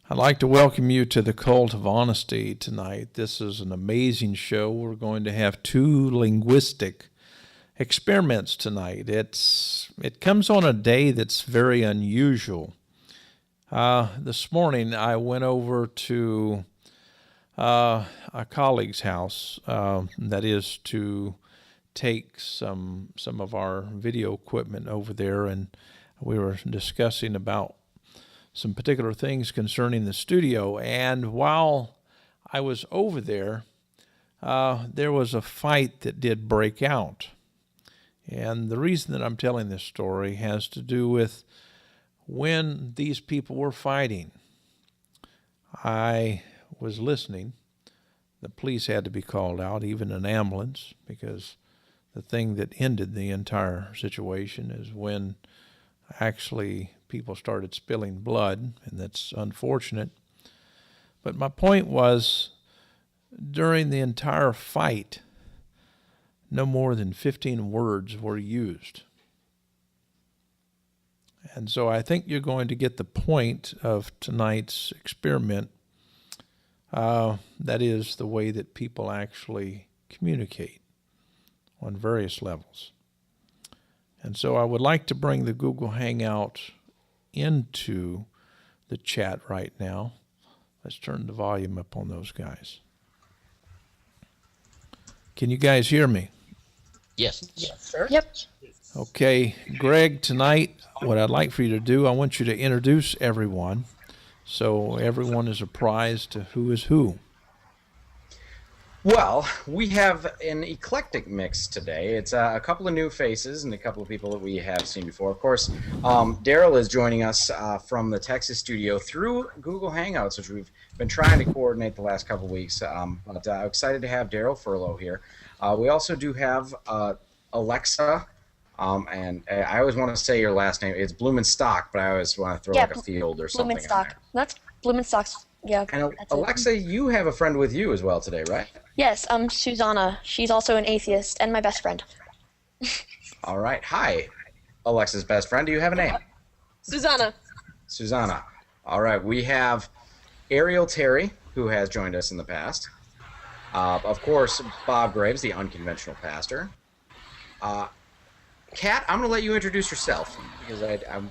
I'd like to welcome you to the Cult of Honesty tonight. This is an amazing show. We're going to have two linguistic experiments tonight. It comes on a day that's very unusual. This morning I went over to a colleague's house, that is to take some of our video equipment over there, and we were discussing about some particular things concerning the studio. And while I was over there, there was a fight that did break out. And the reason that I'm telling this story has to do with when these people were fighting. I was listening. The police had to be called out, even an ambulance, because the thing that ended the entire situation is when actually people started spilling blood, and that's unfortunate. But my point was, during the entire fight, no more than 15 words were used. And so I think you're going to get the point of tonight's experiment. That is the way that people actually communicate on various levels. And so I would like to bring the Google Hangout into the chat right now. Let's turn the volume up on those guys. Can you guys hear me? Yes. Yes, sir. Yep. Okay, Greg, tonight what I'd like for you to do, I want you to introduce everyone so everyone is apprised to who is who. Well, we have an eclectic mix today. It's a couple of new faces and a couple of people that we have seen before. Of course, Daryl is joining us from the Texas studio through Google Hangouts, which we've been trying to coordinate the last couple of weeks. But excited to have Daryl Furlow here. We also do have Alexa, and I always want to say your last name. It's Blumenstock, but I always want to throw like a field or something in Blumenstock. there. That's Blumenstock's. Yeah. And that's Alexa, you have a friend with you as well today, right? Yes. Susanna. She's also an atheist and my best friend. All right. Hi, Alexa's best friend. Do you have a name? Susanna. Susanna. All right. We have Ariel Terry, who has joined us in the past. Of course, Bob Graves, the unconventional pastor. Kat, I'm going to let you introduce yourself because I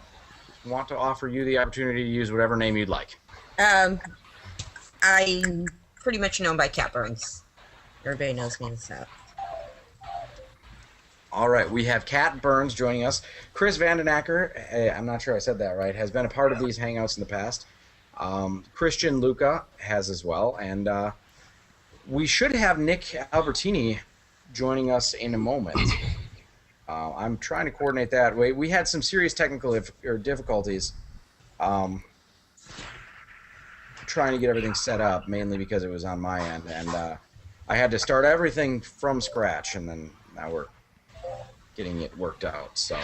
want to offer you the opportunity to use whatever name you'd like. I'm pretty much known by Cat Burns. Everybody knows me as that. All right, we have Kat Burns joining us. Chris Vandenacker, I'm not sure I said that right, has been a part of these Hangouts in the past. Christian Luca has as well. And we should have Nick Albertini joining us in a moment. I'm trying to coordinate that. We had some serious technical difficulties trying to get everything set up, mainly because it was on my end, and I had to start everything from scratch, and then now we're getting it worked out. So,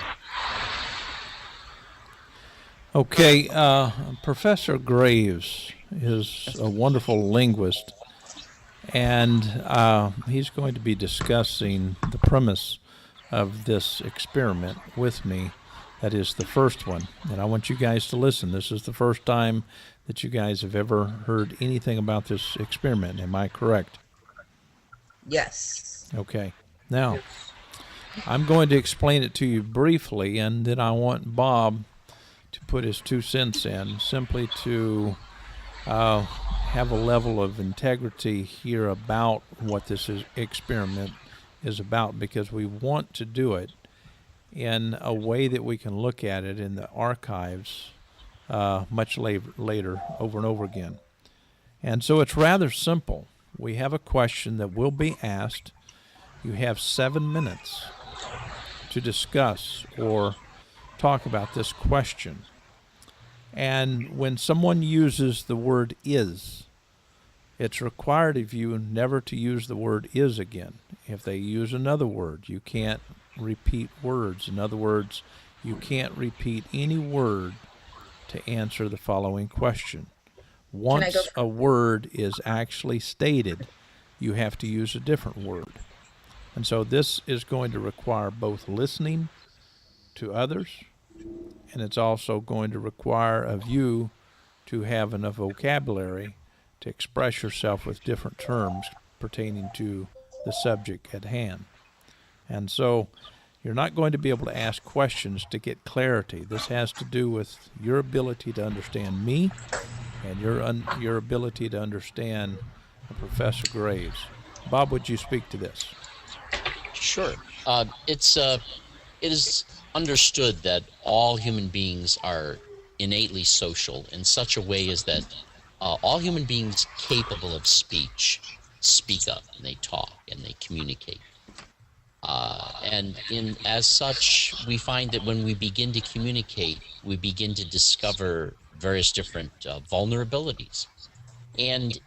Okay, Professor Graves is a wonderful linguist, and he's going to be discussing the premise of this experiment with me. That is the first one, and I want you guys to listen. This is the first time that you guys have ever heard anything about this experiment. Am I correct? Yes. Okay. Now, I'm going to explain it to you briefly, and then I want Bob to put his 2 cents in, simply to have a level of integrity here about what this experiment is about, because we want to do it in a way that we can look at it in the archives much later, over and over again. And so it's rather simple. We have a question that will be asked. You have 7 minutes to discuss or talk about this question. And when someone uses the word is, it's required of you never to use the word is again. If they use another word, you can't repeat words. In other words, you can't repeat any word to answer the following question. Once a word is actually stated, you have to use a different word. And so this is going to require both listening to others, and it's also going to require of you to have enough vocabulary to express yourself with different terms pertaining to the subject at hand. And so you're not going to be able to ask questions to get clarity. This has to do with your ability to understand me and your ability to understand Professor Graves. Bob, would you speak to this? Sure. It is understood that all human beings are innately social in such a way as that all human beings capable of speech speak up and they talk and they communicate. As such, we find that when we begin to communicate, we begin to discover various different vulnerabilities. And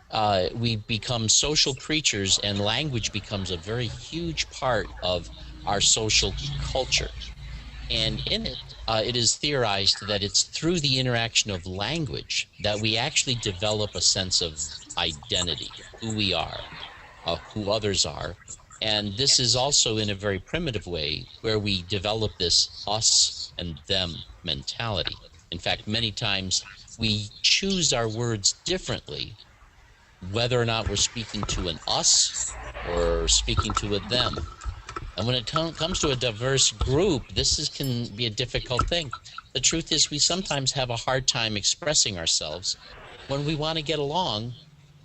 we become social creatures, and language becomes a very huge part of our social culture. And in it, it is theorized that it's through the interaction of language that we actually develop a sense of identity, who we are, who others are. And this is also in a very primitive way where we develop this us and them mentality. In fact, many times we choose our words differently, whether or not we're speaking to an us or speaking to a them. And when it comes to a diverse group, can be a difficult thing. The truth is we sometimes have a hard time expressing ourselves. When we want to get along,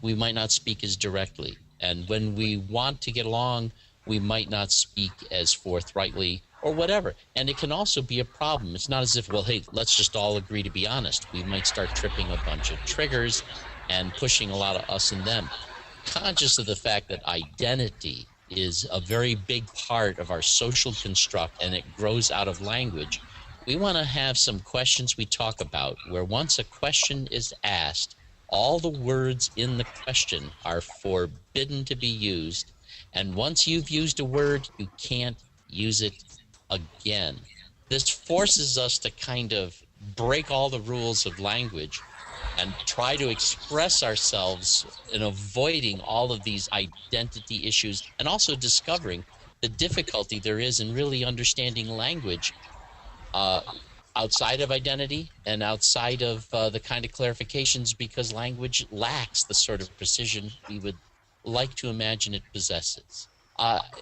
we might not speak as directly. And when we want to get along, we might not speak as forthrightly or whatever. And it can also be a problem. It's not as if, well, hey, let's just all agree to be honest. We might start tripping a bunch of triggers and pushing a lot of us and them. Conscious of the fact that identity is a very big part of our social construct and it grows out of language, we want to have some questions we talk about where once a question is asked, all the words in the question are forbidden to be used. And once you've used a word, you can't use it again. This forces us to kind of break all the rules of language and try to express ourselves in avoiding all of these identity issues and also discovering the difficulty there is in really understanding language outside of identity and outside of the kind of clarifications, because language lacks the sort of precision we would like to imagine it possesses.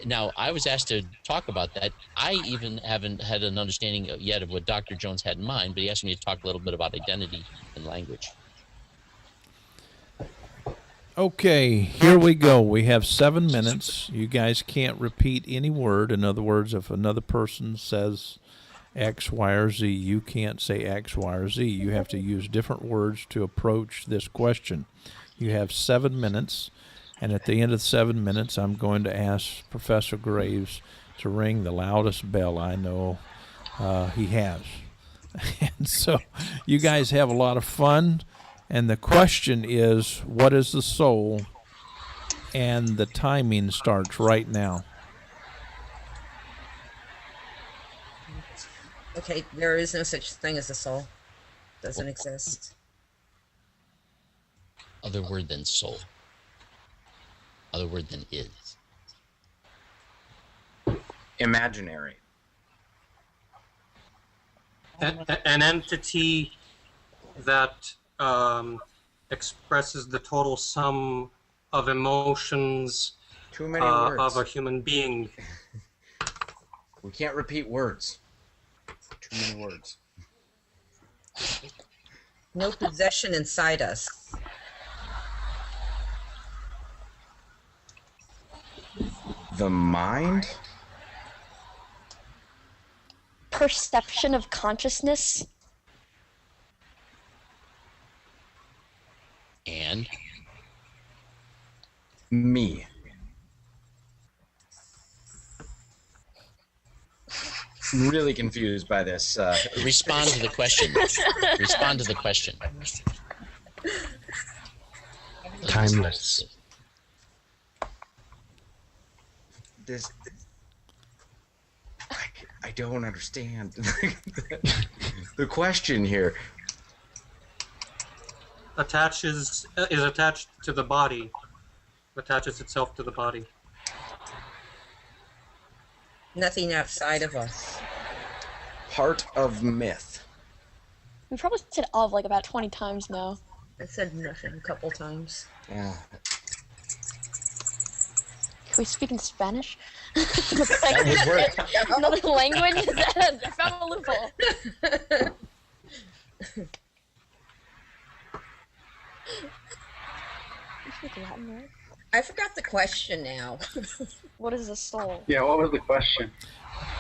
Now, I was asked to talk about that. I even haven't had an understanding yet of what Dr. Jones had in mind, but he asked me to talk a little bit about identity and language. Okay, here we go. We have 7 minutes. You guys can't repeat any word. In other words, if another person says X, Y, or Z, you can't say X, Y, or Z. You have to use different words to approach this question. You have 7 minutes, and at the end of the 7 minutes, I'm going to ask Professor Graves to ring the loudest bell I know he has. And so you guys have a lot of fun. And the question is, what is the soul? And the timing starts right now. Okay, there is no such thing as a soul. Doesn't exist. Other word than soul. Other word than is. Imaginary. An entity that expresses the total sum of emotions Too many words. of a human being. We can't repeat words. Too many words. No possession inside us. The mind? Perception of consciousness. And Me. I'm really confused by this. respond to the question. Respond to the question. Timeless. This. I don't understand the question here. Is attached to the body. Attaches itself to the body. Nothing outside of us. Part of myth. We probably said of like about 20 times now. I said nothing a couple times. Yeah. Can we speak in Spanish? That would work. Another language? I found a loophole. You speak Latin, right? I forgot the question now. What is a soul? Yeah, what was the question?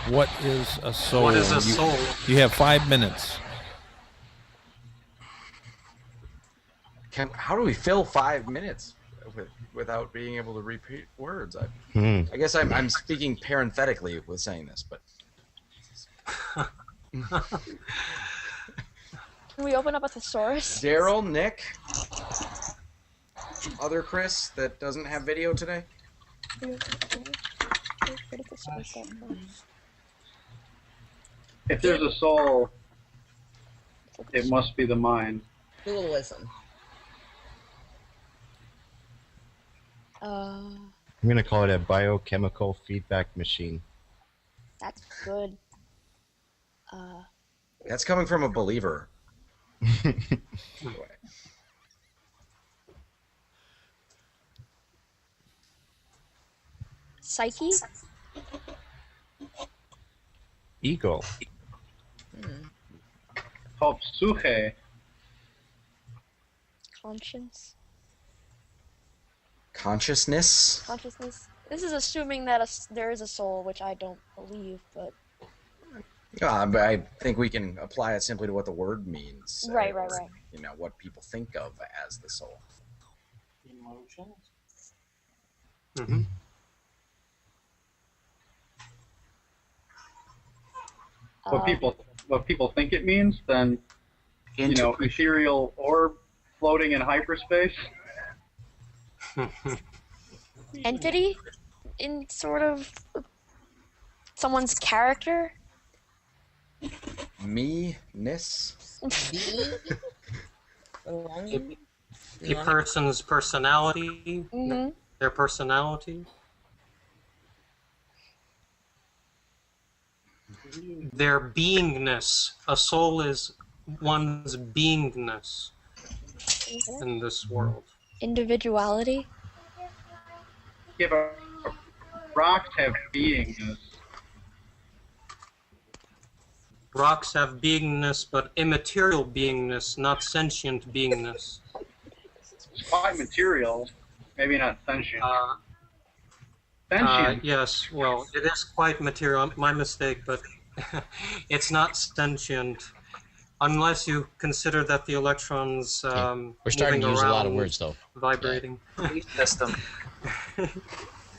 What is a soul? What is a soul? You have 5 minutes. How do we fill 5 minutes without being able to repeat words? I guess I'm speaking parenthetically with saying this, but Can we open up a thesaurus? Daryl, Nick, other Chris that doesn't have video today. If there's a soul, it must be the mind. Dualism. I'm going to call it a biochemical feedback machine. That's good. That's coming from a believer. Psyche? Ego. Called Suhe. Conscience? Consciousness. Consciousness? This is assuming that there is a soul, which I don't believe, but... But I think we can apply it simply to what the word means. Right. You know, what people think of as the soul. Emotions. What people think it means, then ethereal orb floating in hyperspace. Entity? In sort of... someone's character? Me-ness? Belonging. A person's personality. Mm-hmm. Their personality. Their beingness. A soul is one's beingness in this world. Individuality? Yeah, but rocks have beingness. Rocks have beingness, but immaterial beingness, not sentient beingness. It's quite material, maybe not sentient. Sentient. Yes, well, it is quite material. My mistake, but it's not sentient. Unless you consider that the electrons We're starting to use a lot of words, though. Vibrating. System.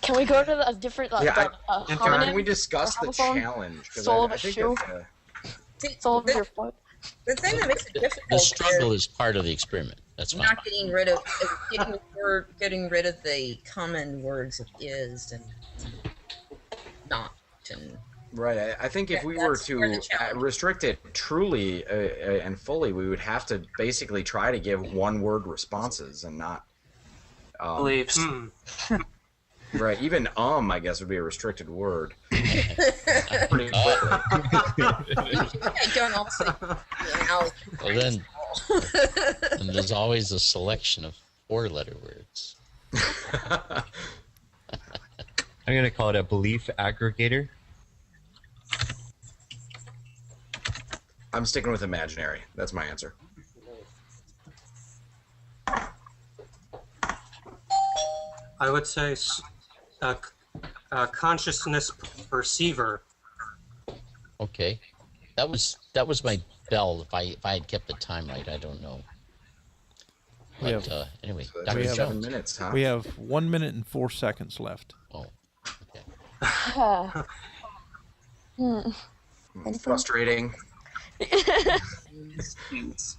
Can we go to a different homonym? Can we discuss the homophone? challenge? 'Cause Soul I of a think shoe? that's, Soul of your foot? The thing that makes it difficult The struggle is is part of the experiment. That's fine. not getting rid of getting rid of the common words of is and not and right. I think if we were that's where the to challenge- restrict it truly and fully, we would have to basically try to give one-word responses and not. Beliefs. Right. Even I guess would be a restricted word. Pretty quickly. I don't also Well, then, and there's always a selection of 4-letter words. I'm going to call it a belief aggregator. I'm sticking with imaginary. That's my answer. I would say consciousness perceiver. Okay, that was my bell. If I had kept the time right, I don't know. We But have- anyway, So Dr. that's 7 Jones. minutes, huh? We have 1 minute and 4 seconds left. Oh, okay. Frustrating. Instincts.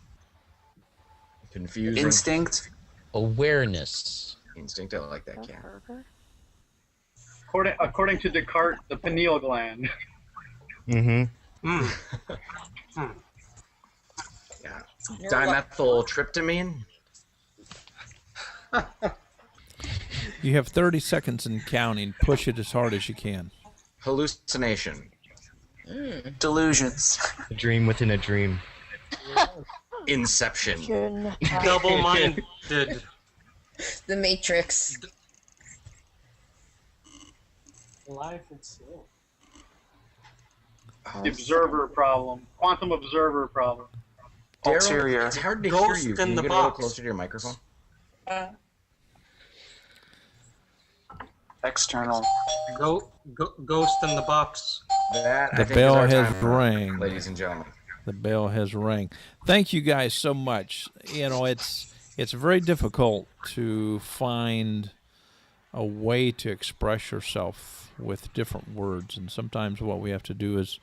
Confusing. Instinct. Awareness. Instinct. I like that, Cat. According to Descartes, the pineal gland. Mm-hmm. Yeah. Dimethyltryptamine. You have 30 seconds and counting. Push it as hard as you can. Hallucination. Delusions. A dream within a dream. Inception. Double-minded. The Matrix. Life itself. The observer problem. Quantum observer problem. Daryl, Ulterior. it's hard to Ghost hear you. in Can you the get a little box. closer to your microphone? External. Ghost in the box. That, I The think, bell is our has time, rang. ladies and gentlemen. The bell has rang. Thank you guys so much. You know, it's very difficult to find a way to express yourself with different words, and sometimes what we have to do is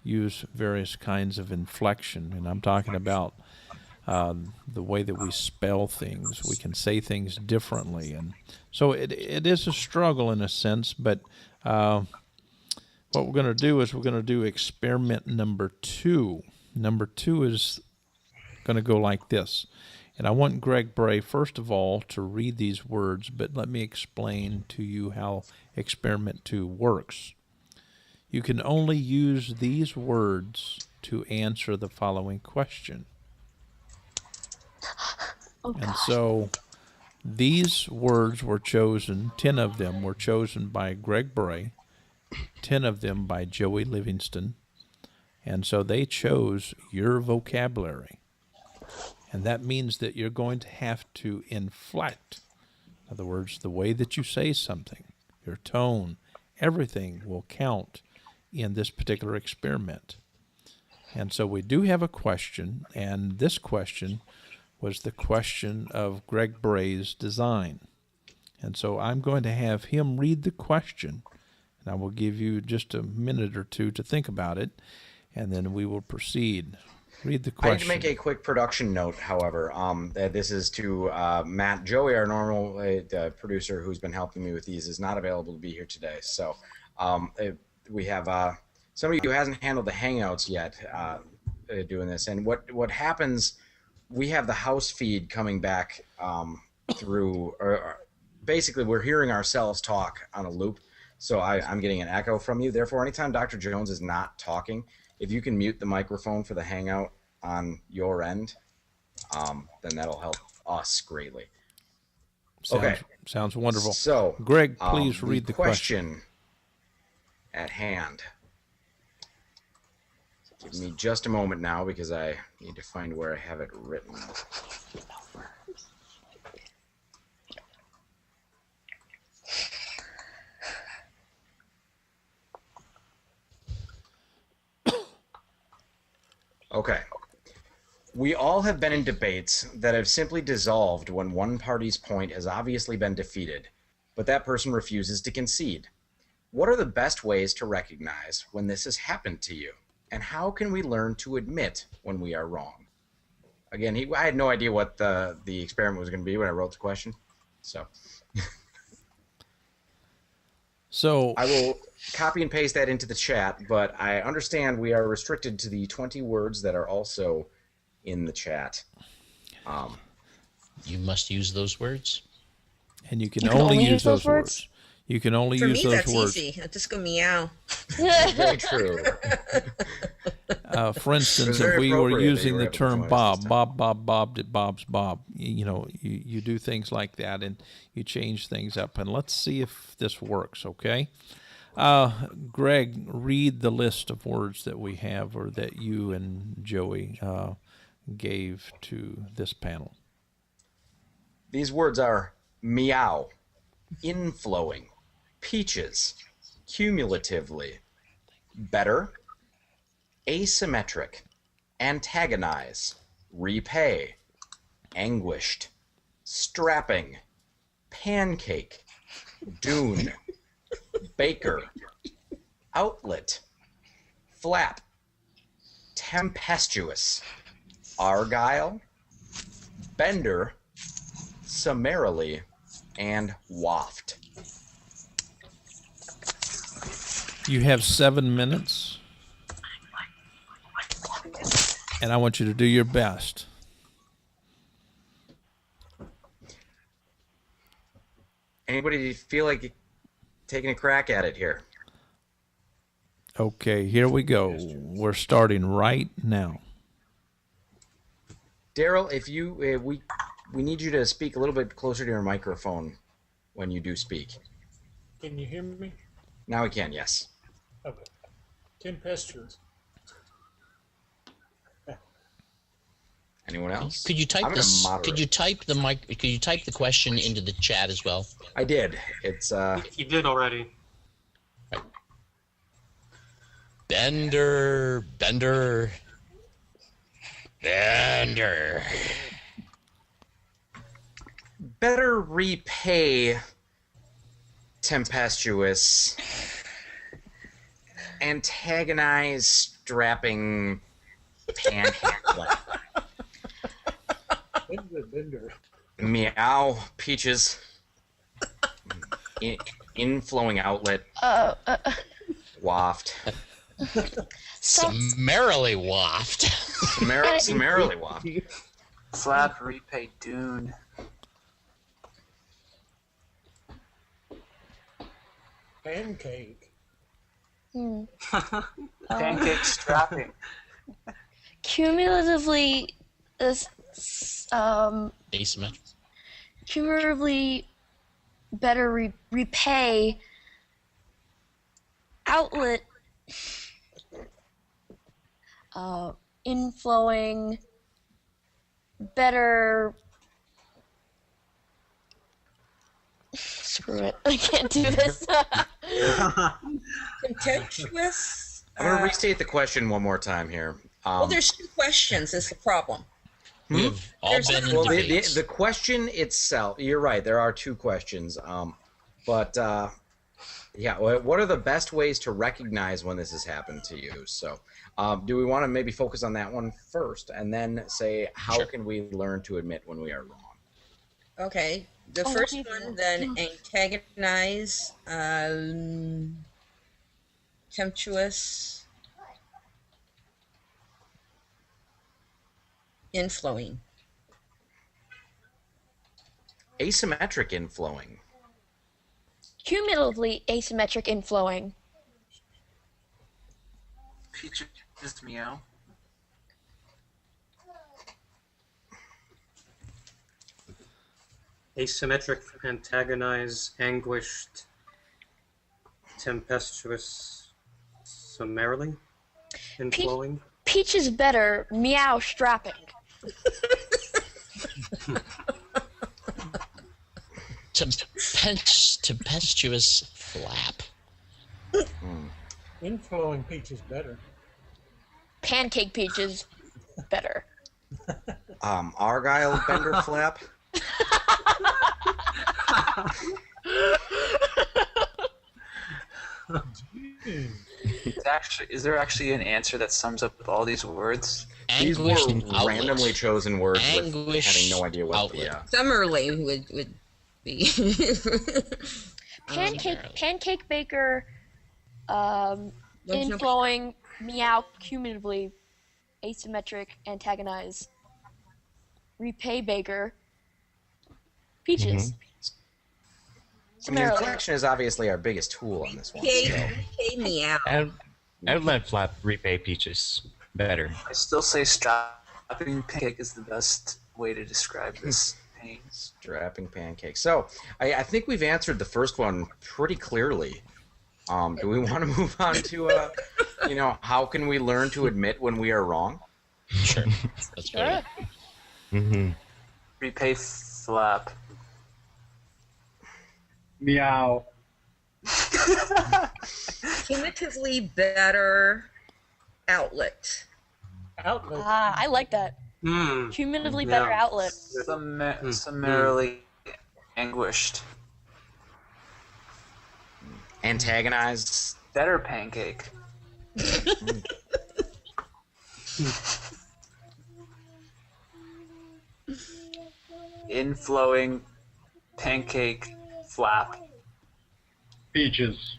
use various kinds of inflection, and I'm talking about the way that we spell things. We can say things differently, and so it is a struggle in a sense, but what we're going to do is we're going to do experiment number 2. Number 2 is going to go like this. And I want Greg Bray, first of all, to read these words, but let me explain to you how experiment 2 works. You can only use these words to answer the following question. And so these words were chosen, 10 of them were chosen by Greg Bray, 10 of them by Joey Livingston, and so they chose your vocabulary. And that means that you're going to have to inflect. In other words, the way that you say something, your tone, everything will count in this particular experiment. And so we do have a question, and this question was the question of Greg Bray's design. And so I'm going to have him read the question, and I will give you just a minute or two to think about it, and then we will proceed. Read the question. I need to make a quick production note, however. This is to Matt. Joey, our normal producer who's been helping me with these, is not available to be here today. So we have somebody who hasn't handled the Hangouts yet doing this. And what happens, we have the house feed coming back through, or basically we're hearing ourselves talk on a loop. So I'm getting an echo from you. Therefore, anytime Dr. Jones is not talking, if you can mute the microphone for the Hangout on your end, then that'll help us greatly. Sounds wonderful. So, Greg, please read the question at hand. Give me just a moment now because I need to find where I have it written. Okay. We all have been in debates that have simply dissolved when one party's point has obviously been defeated, but that person refuses to concede. What are the best ways to recognize when this has happened to you? And how can we learn to admit when we are wrong? Again, I had no idea what the experiment was going to be when I wrote the question. So I will copy and paste that into the chat, but I understand we are restricted to the 20 words that are also in the chat. You must use those words. And you can only use those words. You can only use those words. For me, that's easy. I just go meow. Very true. For instance, if we were using the term Bob did Bob's Bob, you do things like that and you change things up. And let's see if this works, okay? Greg, read the list of words that we have or that you and Joey gave to this panel. These words are meow, inflowing, peaches, cumulatively, better, asymmetric, antagonize, repay, anguished, strapping, pancake, dune, baker, outlet, flap, tempestuous, argyle, bender, summarily, and waft. You have 7 minutes, and I want you to do your best. Anybody feel like taking a crack at it here? Okay, here we go. We're starting right now. Daryl, if you we need you to speak a little bit closer to your microphone when you do speak. Can you hear me? Now we can, yes. Okay. Tempestuous. Anyone else? Could you type I'm gonna this? moderate. Could you type the question into the chat as well? I did. It's You did already. Bender. better repay tempestuous, antagonize strapping panhandling. Bender. Meow peaches. Inflowing outlet. Waft. Summarily waft. Summarily waft. Flap, repay, dune. Pancake. Pancake strapping. Cumulatively, Asymmetric. cumulatively better repay outlet inflowing better. Screw it, I can't do this. Contemptuous. I'm going to restate the question one more time here. Well, there's two questions. Is the problem? We have all There's been in Well, debates. the question itself, you're right, there are two questions. But yeah, what are the best ways to recognize when this has happened to you? So do we want to maybe focus on that one first and then say, how Sure. can we learn to admit when we are wrong? Okay. The Oh, first okay. one, then antagonize, contemptuous, inflowing. Asymmetric inflowing. Cumulatively asymmetric inflowing. Peaches meow. Asymmetric, antagonize, anguished, tempestuous, summarily, inflowing. Peach is better, meow strapping. Tempestuous flap. Inflowing peach is better. Pancake peach is better. Argyle bender flap. Is there actually an answer that sums up all these words? These were Anguished outlet. randomly chosen words with Anguish having no idea what. outlet. Yeah. Summarily would be. Pancake baker, There's no- inflowing, meow, cumulatively, asymmetric, antagonize, repay baker, peaches. I mean, inflection is obviously our biggest tool on this one. So. Pay me out. Outlet flap, repay peaches. Better. I still say strapping pancake is the best way to describe this pain. Strapping pancakes. So I think we've answered the first one pretty clearly. Do we want to move on to, how can we learn to admit when we are wrong? Sure. Let's go. Sure. Mm-hmm. Repay flap. Meow. Cumulatively better outlet. Outlet. I like that. Hmm. Cumulatively better Yeah. outlet. Summarily anguished. Antagonize. Better pancake. Inflowing pancake flap. Peaches.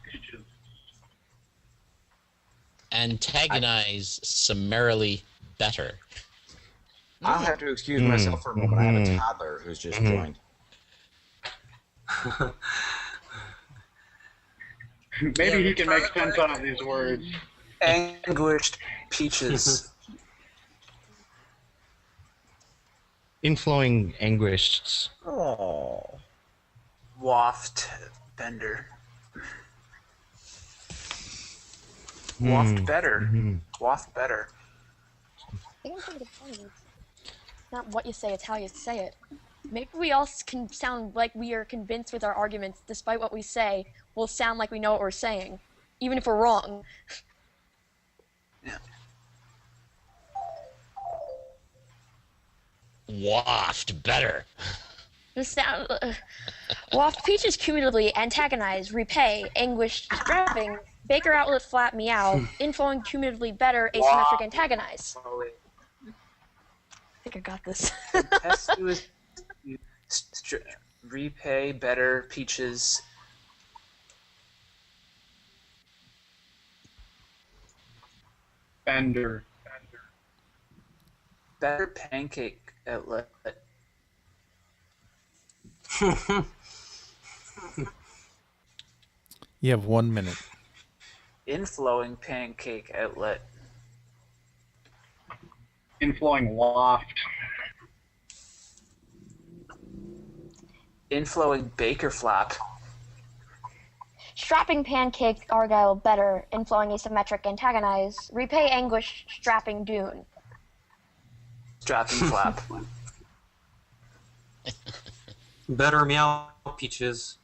Antagonize summarily better. I'll have to excuse myself for a moment. I have a toddler who's just joined. Maybe he can make sense out of these words. Anguished peaches. Inflowing anguish. Oh. Waft bender. Waft better. Waft better. I think I'm thinking of funny words. Not what you say, it's how you say it. Maybe we all can sound like we are convinced with our arguments, despite what we say, we'll sound like we know what we're saying, even if we're wrong. Yeah. Waft better. The sound, waft peaches cumulatively antagonize, repay, anguish, strapping, baker outlet flat meow, inflowing cumulatively better, asymmetric antagonize. I think I got this. Tempestuous, repay better peaches. Bender. Better pancake outlet. You have 1 minute. Inflowing pancake outlet. Inflowing waft. Inflowing baker flap. Strapping pancake argyle better, inflowing asymmetric antagonize, repay anguish, strapping dune. Strapping flap. Better meow peaches.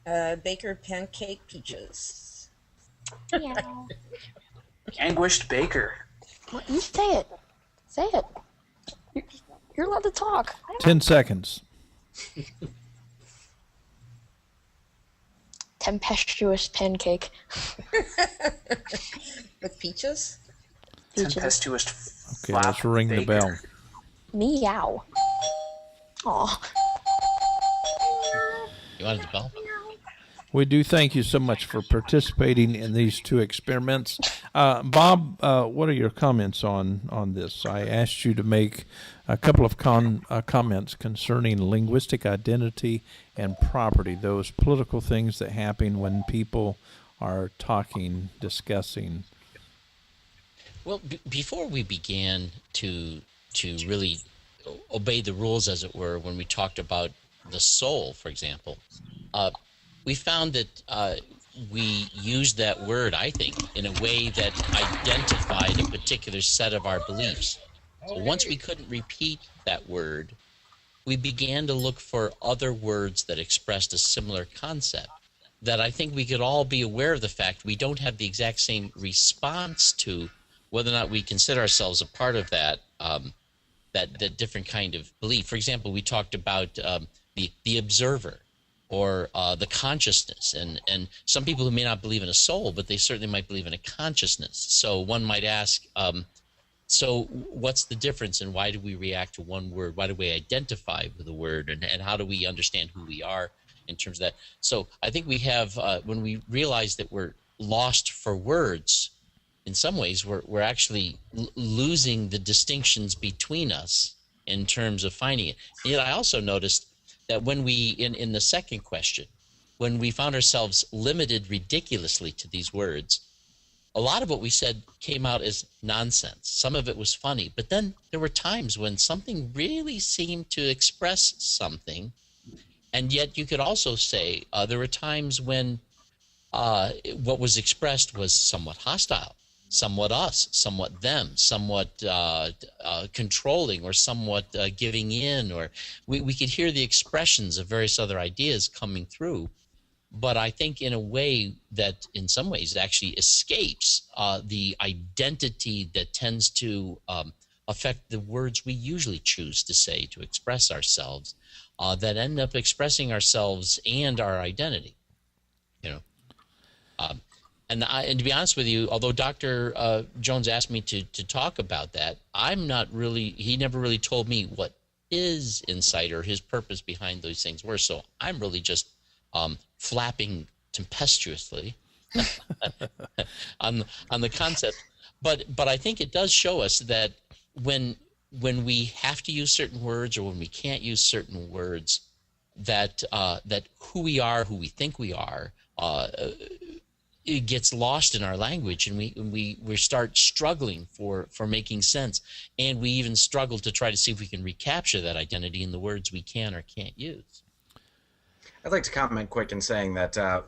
Baker pancake peaches. Meow. Anguished baker. What, you say it. Say it. You're allowed to talk. 10 seconds. Tempestuous pancake. With peaches? Peaches. Tempestuous Okay, flap let's ring the baker. bell. Meow. Aw. You wanted the bell? We do thank you so much for participating in these two experiments. Bob, what are your comments on this? I asked you to make a couple of comments concerning linguistic identity and property, those political things that happen when people are talking, discussing. Well, before we began to really obey the rules, as it were, when we talked about the soul, for example, we found that we used that word, I think, in a way that identified a particular set of our beliefs. So once we couldn't repeat that word, we began to look for other words that expressed a similar concept, that I think we could all be aware of the fact we don't have the exact same response to whether or not we consider ourselves a part of that that different kind of belief. For example, we talked about the observer, or the consciousness, and some people who may not believe in a soul, but they certainly might believe in a consciousness. So one might ask, so what's the difference, and why do we react to one word? Why do we identify with a word, and how do we understand who we are in terms of that? So I think we have, when we realize that we're lost for words, in some ways we're actually losing the distinctions between us in terms of finding it. And yet I also noticed that when we, in the second question, when we found ourselves limited ridiculously to these words, a lot of what we said came out as nonsense. Some of it was funny, but then there were times when something really seemed to express something, and yet you could also say there were times when what was expressed was somewhat hostile, somewhat us, somewhat them, somewhat controlling, or somewhat giving in, or we could hear the expressions of various other ideas coming through, but I think in a way that in some ways actually escapes the identity that tends to affect the words we usually choose to say to express ourselves, that end up expressing ourselves and our identity, you know. And to be honest with you, although Dr. Jones asked me to talk about that, I'm not really, he never really told me what his insight or his purpose behind those things were. So I'm really just flapping tempestuously on the concept. But I think it does show us that when we have to use certain words, or when we can't use certain words, that who we are, who we think we are, it gets lost in our language, and we start struggling for making sense, and we even struggle to try to see if we can recapture that identity in the words we can or can't use. I'd like to comment quick in saying that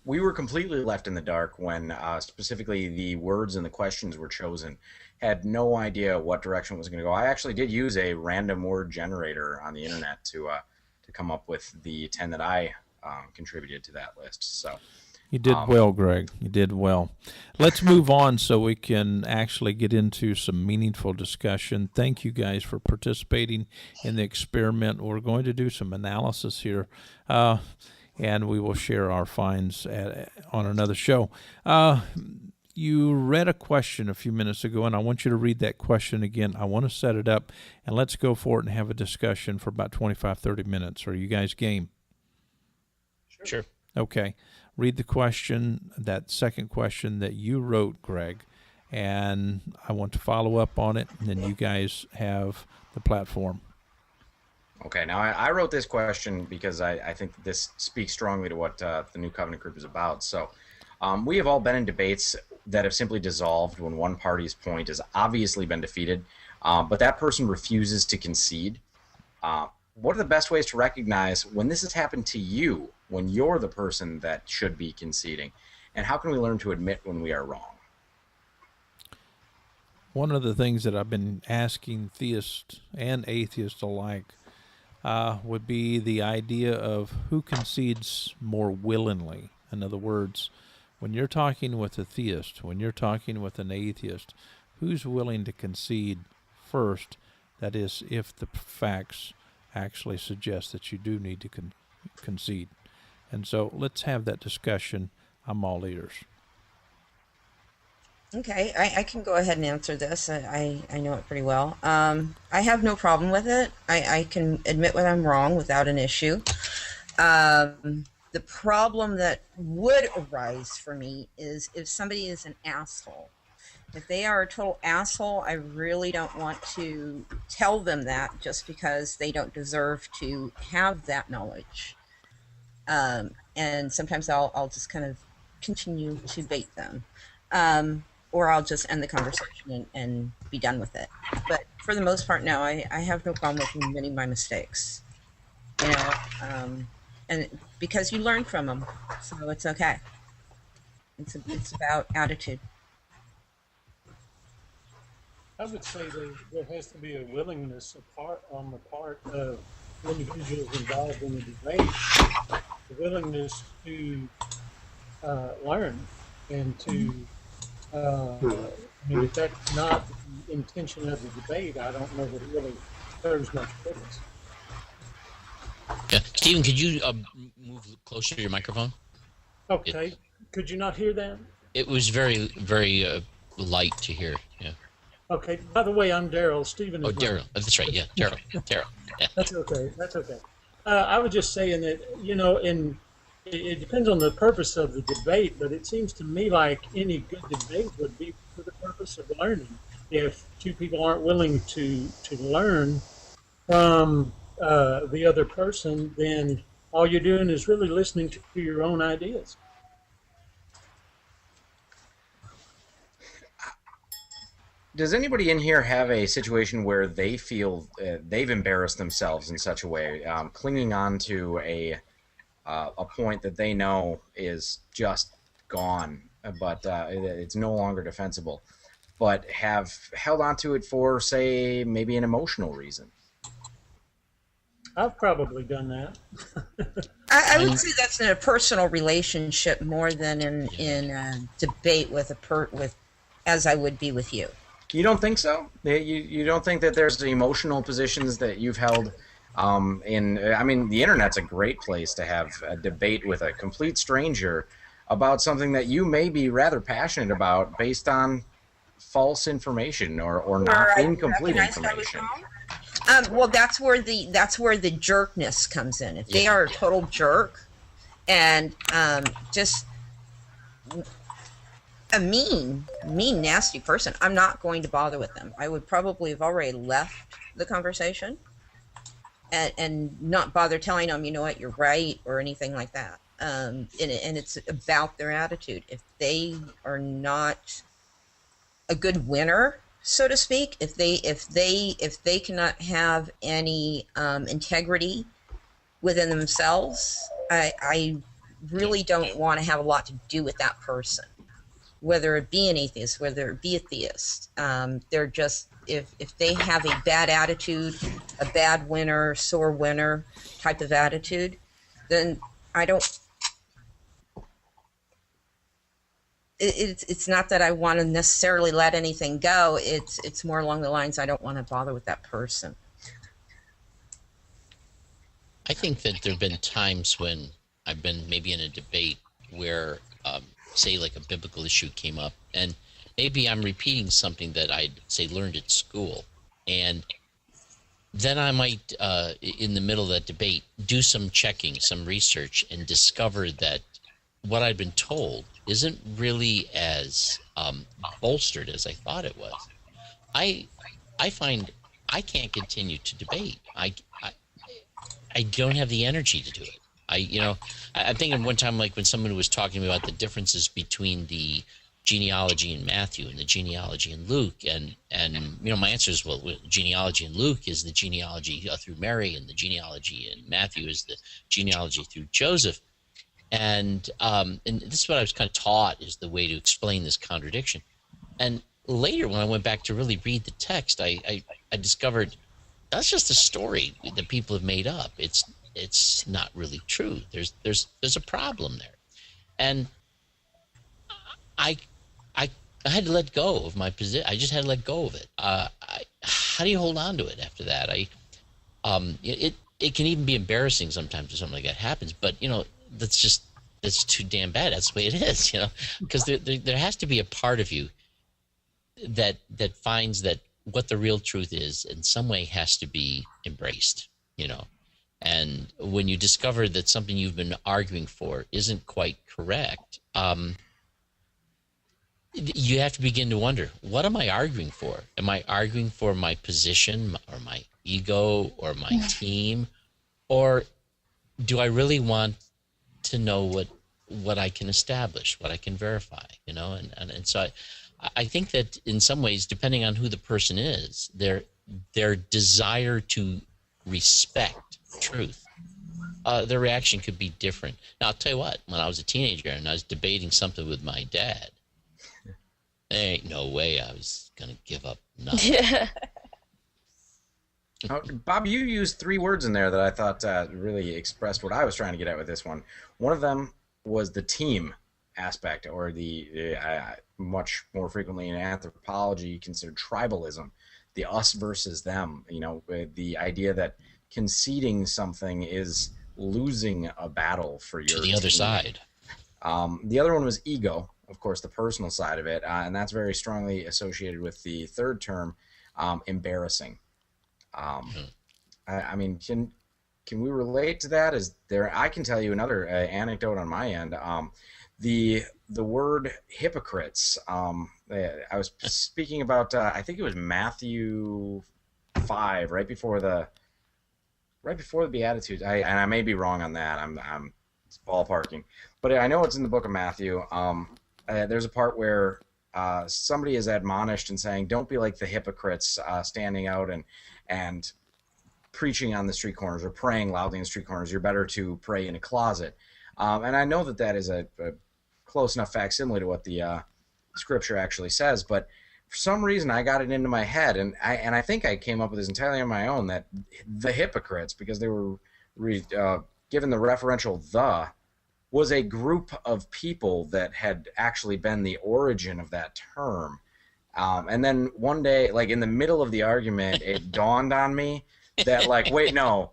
we were completely left in the dark when specifically the words and the questions were chosen. Had no idea what direction it was going to go. I actually did use a random word generator on the internet to come up with the 10 that I contributed to that list. So you did well, Greg. You did well. Let's move on so we can actually get into some meaningful discussion. Thank you guys for participating in the experiment. We're going to do some analysis here, and we will share our finds on another show. You read a question a few minutes ago, and I want you to read that question again. I want to set it up, and let's go for it and have a discussion for about 25, 30 minutes. Are you guys game? Sure. Okay. Read the question, that second question that you wrote, Greg, and I want to follow up on it, and then you guys have the platform. Okay, now I wrote this question because I think that this speaks strongly to what the New Covenant Group is about. So we have all been in debates that have simply dissolved when one party's point has obviously been defeated, but that person refuses to concede. What are the best ways to recognize when this has happened to you, when you're the person that should be conceding? And how can we learn to admit when we are wrong? One of the things that I've been asking theists and atheists alike would be the idea of who concedes more willingly. In other words, when you're talking with a theist, when you're talking with an atheist, who's willing to concede first? That is, if the facts actually suggest that you do need to concede. And so let's have that discussion. I'm all ears. Okay, I can go ahead and answer this. I know it pretty well. I have no problem with it. I can admit when I'm wrong without an issue. The problem that would arise for me is if somebody is an asshole. If they are a total asshole, I really don't want to tell them that just because they don't deserve to have that knowledge. And sometimes I'll just kind of continue to bait them. Or I'll just end the conversation and be done with it. But for the most part, no, I have no problem with admitting my mistakes. You know, and because you learn from them, so it's okay. It's about attitude. I would say there has to be a willingness on the part of individuals involved in the debate, the willingness to learn and to, I mean, if that's not the intention of the debate, I don't know that it really serves much purpose. Yeah. Stephen, could you move closer to your microphone? Okay. Could you not hear that? It was very, very light to hear. Yeah. Okay. By the way, I'm Daryl. Stephen is Daryl. That's right. Yeah, Daryl. Daryl. Yeah. That's okay. That's okay. I was just saying that, you know, it depends on the purpose of the debate, but it seems to me like any good debate would be for the purpose of learning. If two people aren't willing to learn from the other person, then all you're doing is really listening to your own ideas. Does anybody in here have a situation where they feel they've embarrassed themselves in such a way, clinging on to a point that they know is just gone, but it's no longer defensible, but have held on to it for, say, maybe an emotional reason? I've probably done that. I would say that's in a personal relationship more than in a debate with as I would be with you. You don't think so? You don't think that there's emotional positions that you've held I mean, the internet's a great place to have a debate with a complete stranger about something that you may be rather passionate about based on false information or not incomplete information. Well, that's where the jerkness comes in. If they are a total jerk and just a mean, nasty person, I'm not going to bother with them. I would probably have already left the conversation and not bother telling them, you know what, you're right, or anything like that. and it's about their attitude. If they are not a good winner, so to speak, if they cannot have any integrity within themselves, I really don't want to have a lot to do with that person, whether it be an atheist, whether it be a theist. They're just, if they have a bad attitude, a bad winner, sore winner type of attitude, then I don't. It's not that I want to necessarily let anything go. It's more along the lines, I don't want to bother with that person. I think that there have been times when I've been maybe in a debate where, say, like a biblical issue came up, and maybe I'm repeating something that I'd say learned at school, and then I might, in the middle of that debate, do some checking, some research, and discover that what I'd been told isn't really as bolstered as I thought it was. I find I can't continue to debate. I don't have the energy to do it. I'm thinking one time, like when someone was talking about the differences between the genealogy in Matthew and the genealogy in Luke, and my answer is, well, genealogy in Luke is the genealogy through Mary, and the genealogy in Matthew is the genealogy through Joseph. And this is what I was kind of taught is the way to explain this contradiction. And later, when I went back to really read the text, I discovered that's just a story that people have made up. It's not really true. There's a problem there, and I had to let go of my position. I just had to let go of it. How do you hold on to it after that? It can even be embarrassing sometimes if something like that happens. But that's too damn bad. That's the way it is. Because there has to be a part of you that finds that what the real truth is in some way has to be embraced. And when you discover that something you've been arguing for isn't quite correct, you have to begin to wonder, what am I arguing for? Am I arguing for my position or my ego or my team? Or do I really want to know what I can establish, what I can verify, And so I think that in some ways, depending on who the person is, their desire to respect truth, their reaction could be different. Now, I'll tell you what, when I was a teenager and I was debating something with my dad, there ain't no way I was going to give up nothing. Bob, you used 3 words in there that I thought really expressed what I was trying to get at with this one. One of them was the team aspect, or the much more frequently in anthropology considered tribalism, the us versus them. The idea that conceding something is losing a battle for your to the other side. The other one was ego, of course, the personal side of it, and that's very strongly associated with the third term, embarrassing. I mean, can we relate to that? I can tell you another anecdote on my end. The word hypocrites. I was speaking about I think it was Matthew 5, right before the Beatitudes. And I may be wrong on that. I'm ballparking, but I know it's in the book of Matthew. There's a part where somebody is admonished and saying, "Don't be like the hypocrites standing out and preaching on the street corners or praying loudly in the street corners. You're better to pray in a closet." And I know that is a close enough facsimile to what the scripture actually says, but for some reason I got it into my head, and I think I came up with this entirely on my own, that the hypocrites, because they were given the referential "the," was a group of people that had actually been the origin of that term. And then one day, like in the middle of the argument, it dawned on me that, like, wait, no,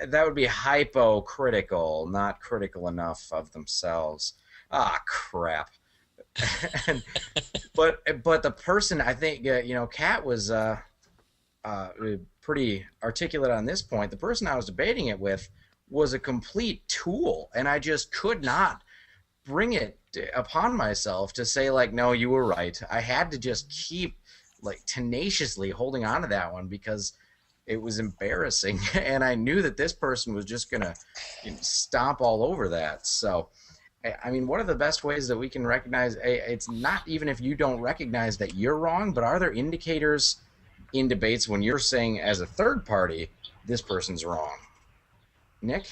that would be hypocritical, not critical enough of themselves. Ah, crap. But the person, I think, Kat was pretty articulate on this point. The person I was debating it with was a complete tool, and I just could not bring it upon myself to say, like, no, you were right. I had to just keep, like, tenaciously holding on to that one, because it was embarrassing, and I knew that this person was just gonna stomp all over that. So, I mean, what are the best ways that we can recognize? It's not even if you don't recognize that you're wrong, but are there indicators in debates when you're saying as a third party this person's wrong? Nick?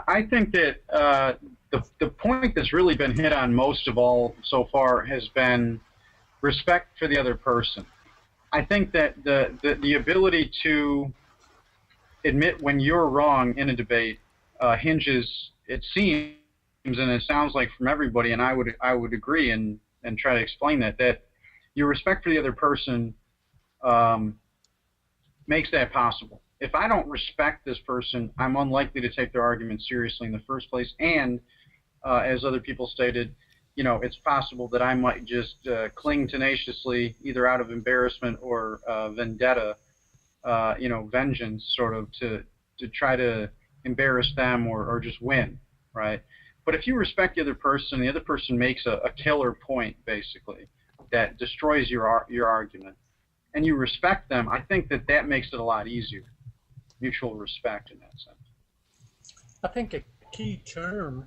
I think that the point that's really been hit on most of all so far has been respect for the other person. I think that the ability to admit when you're wrong in a debate hinges, it seems, and it sounds like from everybody, and I would agree and try to explain that your respect for the other person makes that possible. If I don't respect this person, I'm unlikely to take their argument seriously in the first place. And as other people stated, it's possible that I might just cling tenaciously, either out of embarrassment or vendetta, vengeance, sort of, to try to embarrass them or just win, right? But if you respect the other person makes a killer point, basically, that destroys your argument, and you respect them, I think that makes it a lot easier. Mutual respect in that sense. I think a key term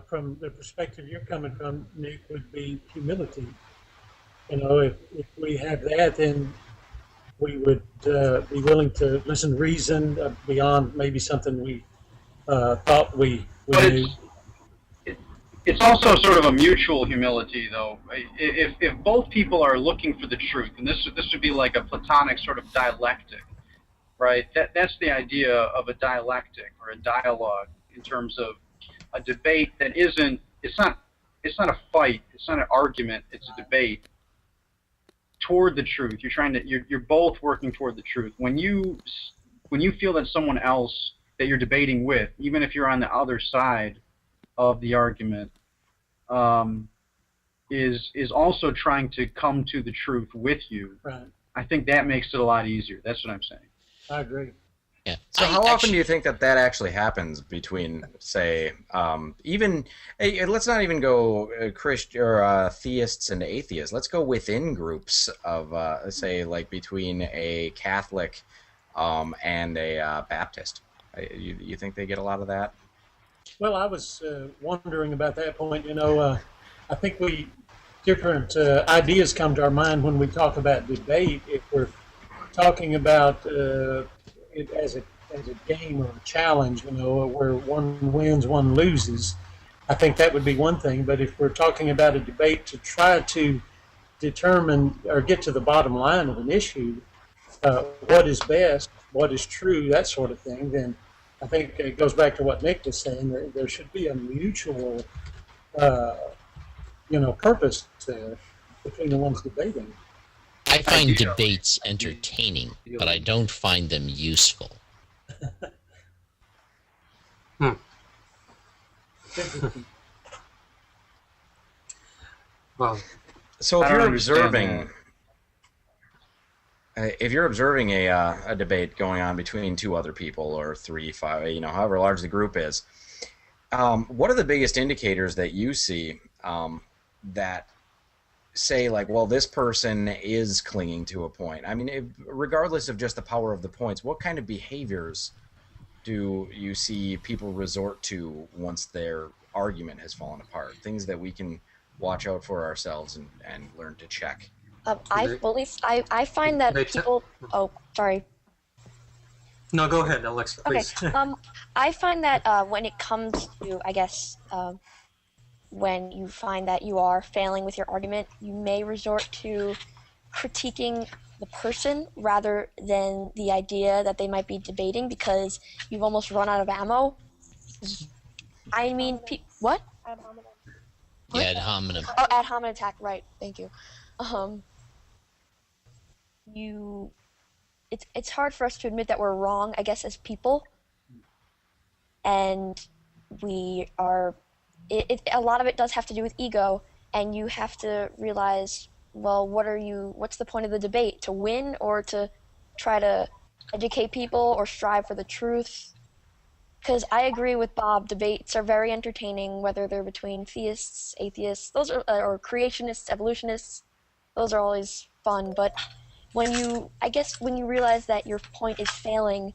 from the perspective you're coming from, Nick, would be humility. If we have that, then we would be willing to listen to reason beyond maybe something we thought we knew. It's also sort of a mutual humility, though. If both people are looking for the truth, and this would be like a Platonic sort of dialectic, right? That's the idea of a dialectic or a dialogue in terms of a debate that isn't. It's not a fight. It's not an argument. It's a debate toward the truth. You're both working toward the truth. When you feel that someone else that you're debating with, even if you're on the other side of the argument, is also trying to come to the truth with you, right, I think that makes it a lot easier. That's what I'm saying. I agree. Yeah. So how often do you think that actually happens between, say, let's not even go Christian or theists and atheists. Let's go within groups of, say, like between a Catholic and a Baptist. You think they get a lot of that? Well, I was wondering about that point. I think different ideas come to our mind when we talk about debate. If we're talking about it as a game or a challenge, where one wins, one loses, I think that would be one thing. But if we're talking about a debate to try to determine or get to the bottom line of an issue, what is best, what is true, that sort of thing, then I think it goes back to what Nick was saying. There should be a mutual, purpose there between the ones debating. I find debates entertaining, but I don't find them useful. Well, so if you're observing a debate going on between two other people or 3, 5, however large the group is, what are the biggest indicators that you see that say, like, well, this person is clinging to a point? I mean, regardless of just the power of the points, what kind of behaviors do you see people resort to once their argument has fallen apart? Things that we can watch out for ourselves and learn to check. I find that people. Oh, sorry. No, go ahead, Alexa, please. Okay. I find that when it comes to, I guess, when you find that you are failing with your argument, you may resort to critiquing the person rather than the idea that they might be debating, because you've almost run out of ammo. I mean, what? Yeah, ad hominem. Oh, ad hominem attack. Right. Thank you. It's hard for us to admit that we're wrong, I guess, as people, and we are. A lot of it does have to do with ego, and you have to realize, well, what's the point of the debate? To win, or to try to educate people or strive for the truth? Because I agree with Bob, debates are very entertaining, whether they're between theists, atheists, or creationists, evolutionists. Those are always fun, but I guess when you realize that your point is failing,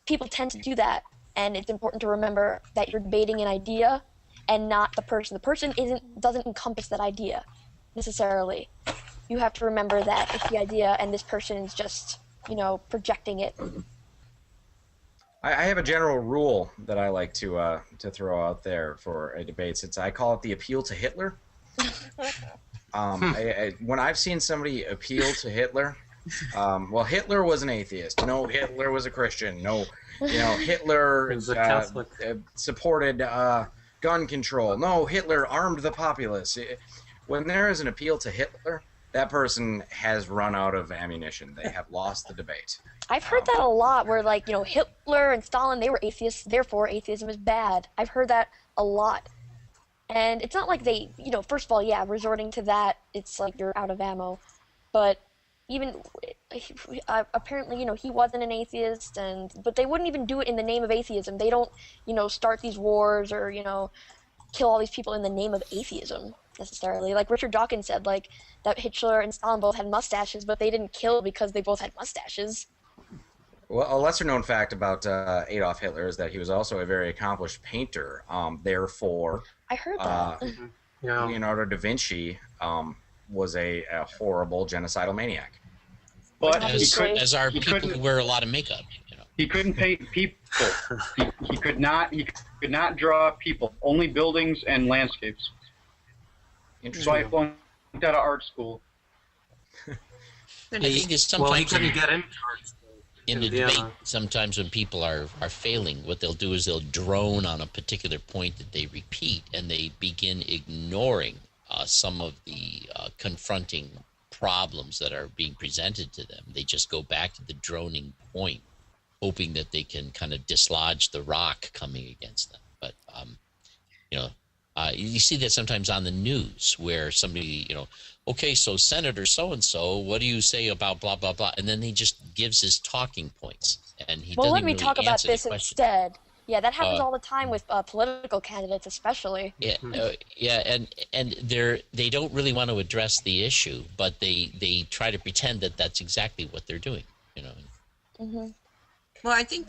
people tend to do that, and it's important to remember that you're debating an idea and not the person. The person doesn't encompass that idea necessarily. You have to remember that it's the idea, and this person is just, projecting it. I have a general rule that I like to throw out there for debates. I call it the appeal to Hitler. When I've seen somebody appeal to Hitler, well, Hitler was an atheist. No, Hitler was a Christian. No, Hitler was a Catholic. Supported gun control. No, Hitler armed the populace. When there is an appeal to Hitler, that person has run out of ammunition. They have lost the debate. I've heard that a lot where, Hitler and Stalin, they were atheists, therefore atheism is bad. I've heard that a lot. And it's not like they, first of all, yeah, resorting to that, it's like you're out of ammo. But even, apparently, he wasn't an atheist, but they wouldn't even do it in the name of atheism. They don't, start these wars or, kill all these people in the name of atheism, necessarily. Like Richard Dawkins said, that Hitler and Stalin both had mustaches, but they didn't kill because they both had mustaches. Well, a lesser-known fact about Adolf Hitler is that he was also a very accomplished painter. Therefore, I heard that. Yeah. Leonardo da Vinci was a horrible genocidal maniac. But as are people who wear a lot of makeup. He couldn't paint people. He could not draw people. Only buildings and landscapes. Interesting. That's why he flunked out of art school. I think it's Well, he sometimes couldn't get into art school. in the debate, sometimes when people are failing, what they'll do is they'll drone on a particular point that they repeat, and they begin ignoring some of the confronting problems that are being presented to them. They just go back to the droning point, hoping that they can kind of dislodge the rock coming against them. But you see that sometimes on the news where somebody, okay, so Senator so-and-so, what do you say about blah, blah, blah? And then he just gives his talking points. And he doesn't let me really talk about answer the this question. instead. Yeah, that happens all the time with political candidates, especially. Yeah, and they don't really want to address the issue, but they try to pretend that that's exactly what they're doing, Mm-hmm. Well, I think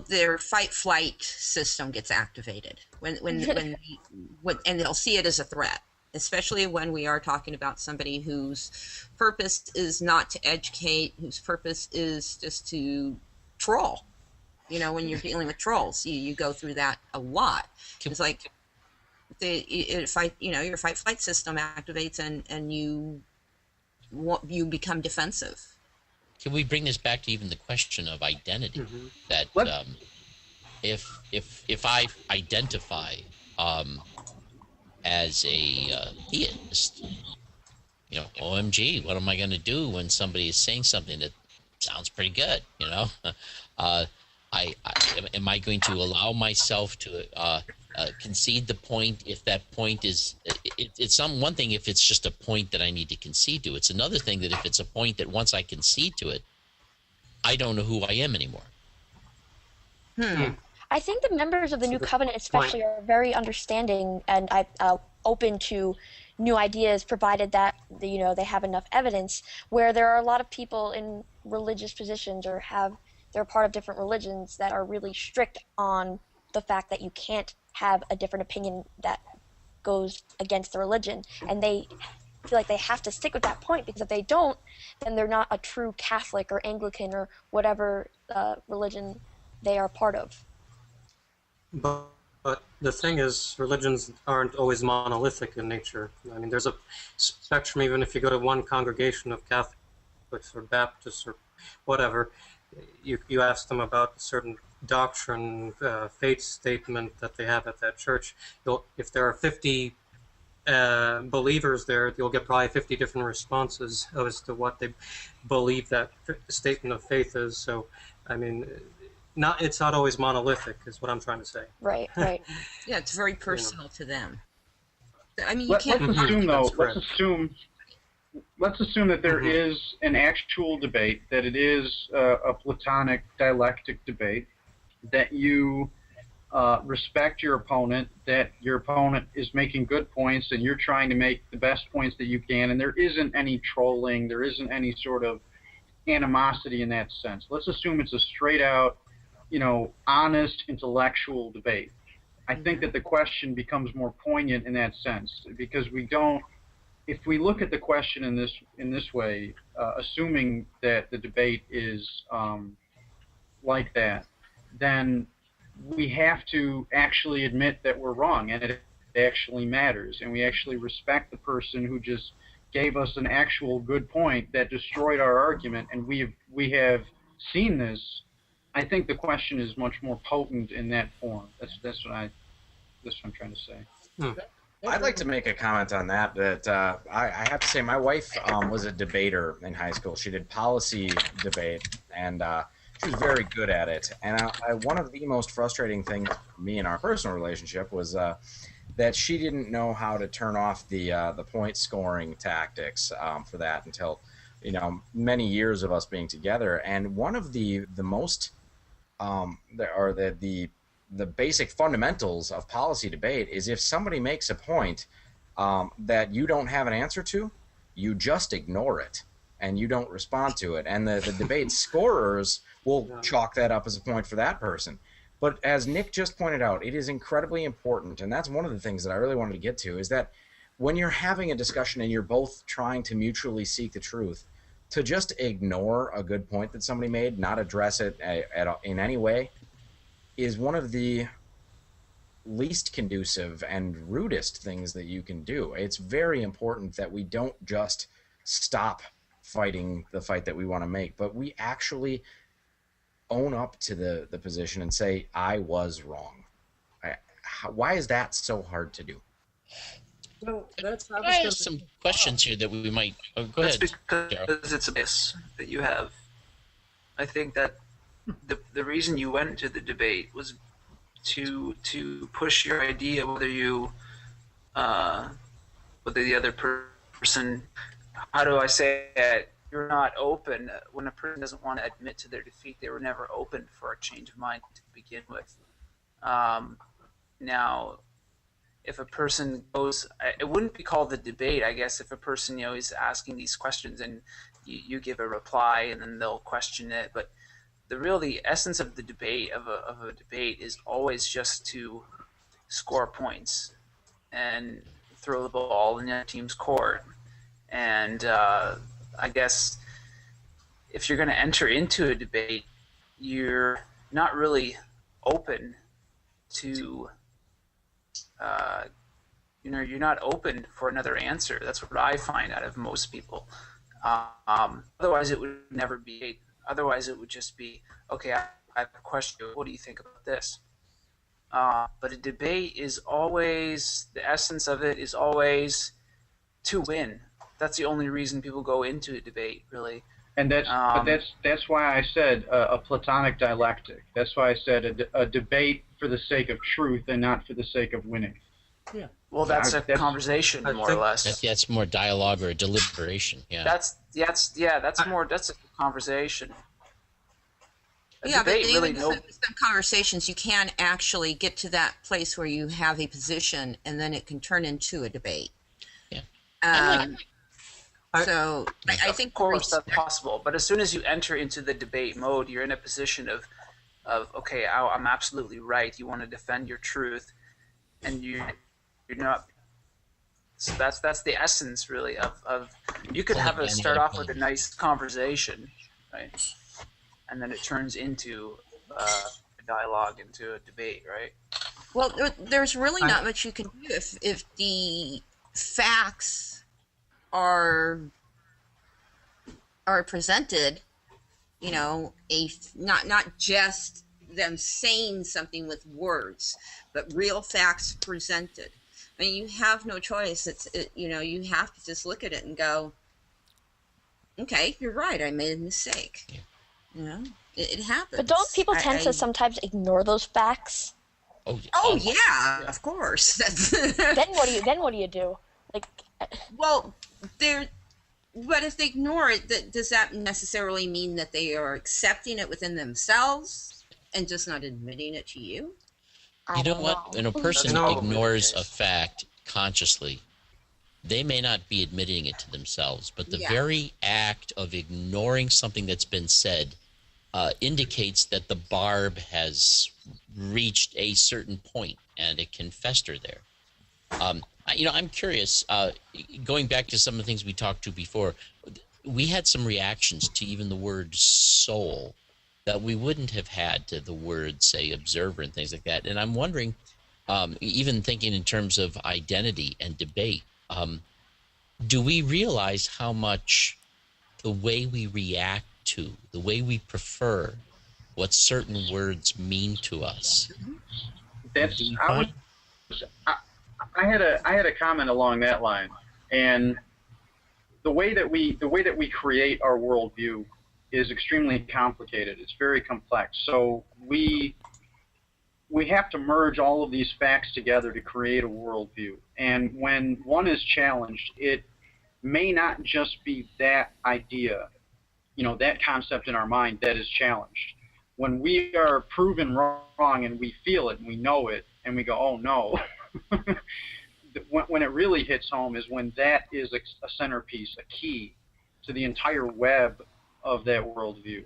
their fight-flight system gets activated when and they'll see it as a threat, especially when we are talking about somebody whose purpose is not to educate, whose purpose is just to troll. When you're dealing with trolls, you go through that a lot. It's like your fight-flight system activates, and you become defensive. Can we bring this back to even the question of identity? Mm-hmm. That if I identify as a theist, OMG, what am I going to do when somebody is saying something that sounds pretty good? Am I going to allow myself to concede the point if that point is it's one thing if it's just a point that I need to concede to. It's another thing that if it's a point that once I concede to it, I don't know who I am anymore. I think the members of the New Covenant especially are very understanding and open to new ideas, provided that they have enough evidence. Where there are a lot of people in religious positions or they're part of different religions that are really strict on the fact that you can't have a different opinion that goes against the religion, and they feel like they have to stick with that point, because if they don't, then they're not a true Catholic or Anglican or whatever religion they are part of. But the thing is, religions aren't always monolithic in nature. I mean, there's a spectrum. Even if you go to one congregation of Catholics or Baptists or whatever, you ask them about a certain doctrine, faith statement that they have at that church. If there are 50 believers there, you'll get probably 50 different responses as to what they believe that statement of faith is. So, I mean, it's not always monolithic, is what I'm trying to say. Right. Yeah, it's very personal to them. I mean, Let's assume that there is an actual debate, that it is a Platonic dialectic debate, that you respect your opponent, that your opponent is making good points, and you're trying to make the best points that you can, and there isn't any trolling, there isn't any sort of animosity in that sense. Let's assume it's a straight out, honest intellectual debate. I think that the question becomes more poignant in that sense, because if we look at the question in this way, assuming that the debate is like that, then we have to actually admit that we're wrong, and it actually matters, and we actually respect the person who just gave us an actual good point that destroyed our argument, and we have seen this. I think the question is much more potent in that form. That's what I'm trying to say. I'd like to make a comment on that. I have to say, my wife was a debater in high school. She did policy debate, and she was very good at it. And one of the most frustrating things for me in our personal relationship was that she didn't know how to turn off the point scoring tactics for that until many years of us being together. And one of the most the basic fundamentals of policy debate is, if somebody makes a point that you don't have an answer to, you just ignore it and you don't respond to it. And the debate scorers will chalk that up as a point for that person. But as Nick just pointed out, it is incredibly important, and that's one of the things that I really wanted to get to, is that when you're having a discussion and you're both trying to mutually seek the truth, to just ignore a good point that somebody made, not address it in any way, is one of the least conducive and rudest things that you can do. It's very important that we don't just stop fighting the fight that we want to make, but we actually own up to the position and say, I was wrong. Why is that so hard to do? Well, I have some questions here that we might... Oh, go ahead. That's because it's a bias that you have. I think that the reason you went to the debate was to push your idea, whether the other person, how do I say it, you're not open. When a person doesn't want to admit to their defeat, they were never open for a change of mind to begin with. Now, if a person goes, it wouldn't be called a debate, I guess, if a person is asking these questions and you give a reply and then they'll question it. But the essence of the debate, of a debate, is always just to score points and throw the ball in the team's court. And I guess if you're going to enter into a debate, you're not really open to, you're not open for another answer. That's what I find out of most people. Otherwise, it would never be. Otherwise, it would just be, okay, I have a question. What do you think about this? But a debate is always, the essence of it is always to win. That's the only reason people go into a debate, really. And that's why I said a Platonic dialectic. That's why I said a debate for the sake of truth and not for the sake of winning. Yeah. Well, that's a conversation, more or less. That's more dialogue or a deliberation. Yeah. That's more. That's a conversation. Yeah, but even some conversations, you can actually get to that place where you have a position, and then it can turn into a debate. Yeah. So I think, of course, that's possible. But as soon as you enter into the debate mode, you're in a position of okay, I'm absolutely right. You want to defend your truth, and you're not. So that's the essence, really, of you could start off with a nice conversation, right, and then it turns into a dialogue, into a debate, right? Well, there's really not much you can do if the facts are presented, not just them saying something with words, but real facts presented. I mean, you have no choice. You have to just look at it and go, okay, you're right, I made a mistake. It happens. But don't people tend to sometimes ignore those facts? Oh yeah, of course. Then what do you do? Well, but if they ignore it, does that necessarily mean that they are accepting it within themselves and just not admitting it to you? You know what? When a person ignores a fact consciously, they may not be admitting it to themselves, but the Yeah. very act of ignoring something that's been said indicates that the barb has reached a certain point and it can fester there. I'm curious, going back to some of the things we talked to before, we had some reactions to even the word soul that we wouldn't have had to the word, say, observer and things like that. And I'm wondering, even thinking in terms of identity and debate, do we realize how much the way we react to, the way we prefer what certain words mean to us? That's I had a comment along that line, and the way that we create our worldview is extremely complicated. It's very complex. So we have to merge all of these facts together to create a worldview. And when one is challenged, it may not just be that idea, that concept in our mind that is challenged. When we are proven wrong and we feel it and we know it and we go, oh no, when it really hits home is when that is a centerpiece, a key to the entire web of that worldview.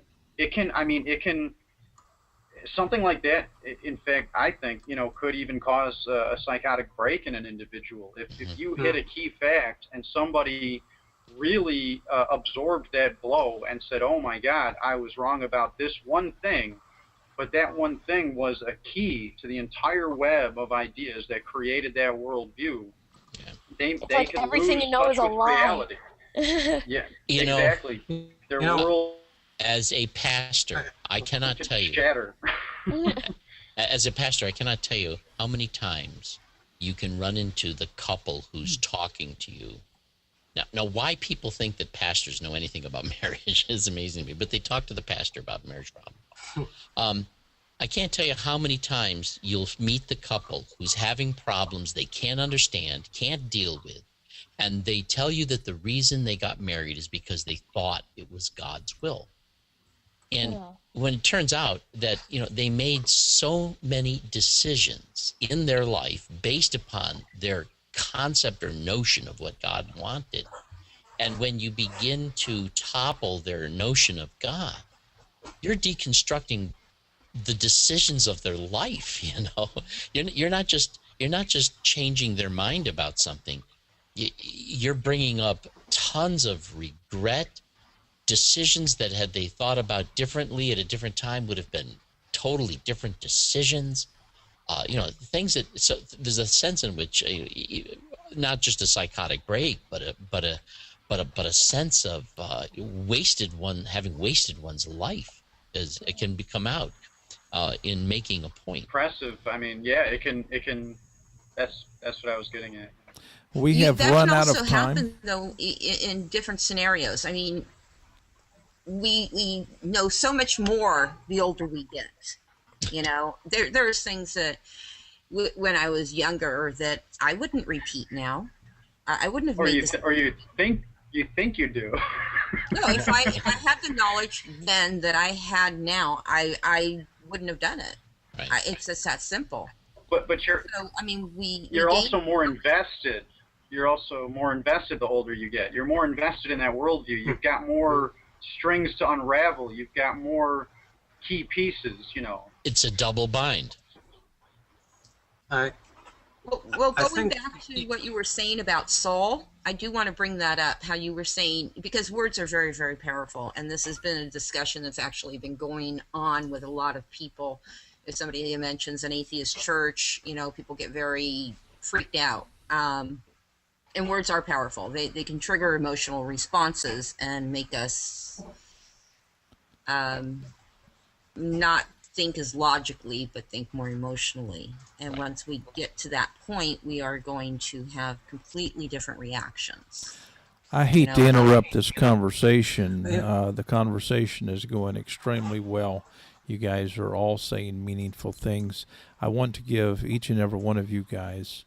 Something like that, in fact, I think, could even cause a psychotic break in an individual. If you hit a key fact and somebody really absorbed that blow and said, oh my God, I was wrong about this one thing, but that one thing was a key to the entire web of ideas that created that worldview, they like can everything lose you know touch is a with lie. reality. Yeah, exactly. Their world. As a pastor, I cannot tell you. Shatter. As a pastor, I cannot tell you how many times you can run into the couple who's talking to you. Now, why people think that pastors know anything about marriage is amazing to me, but they talk to the pastor about marriage problems. I can't tell you how many times you'll meet the couple who's having problems they can't understand, can't deal with, and they tell you that the reason they got married is because they thought it was God's will. And when it turns out that, they made so many decisions in their life based upon their concept or notion of what God wanted, and when you begin to topple their notion of God, you're deconstructing the decisions of their life. You're not just changing their mind about something. You're bringing up tons of regret, decisions that had they thought about differently at a different time would have been totally different decisions. Things that, so there's a sense in which not just a psychotic break, but a sense of having wasted one's life, as it can become out in making a point. Impressive. I mean, yeah, it can. That's what I was getting at. We have run out of That can also time. happen, though, in different scenarios. I mean, we know so much more the older we get. There's things that when I was younger that I wouldn't repeat now. I wouldn't have made this. Or you think you do. No, if I had the knowledge then that I had now, I wouldn't have done it. Right. It's just that simple. But you're. So I mean, You're also more invested. You're also more invested the older you get. You're more invested in that worldview. You've got more strings to unravel. You've got more key pieces. It's a double bind. Well, going back to what you were saying about soul, I do want to bring that up, how you were saying, because words are very, very powerful, and this has been a discussion that's actually been going on with a lot of people. If somebody mentions an atheist church, people get very freaked out. And words are powerful. They can trigger emotional responses and make us not think as logically, but think more emotionally. And once we get to that point, we are going to have completely different reactions. I hate to interrupt this conversation. The conversation is going extremely well. You guys are all saying meaningful things. I want to give each and every one of you guys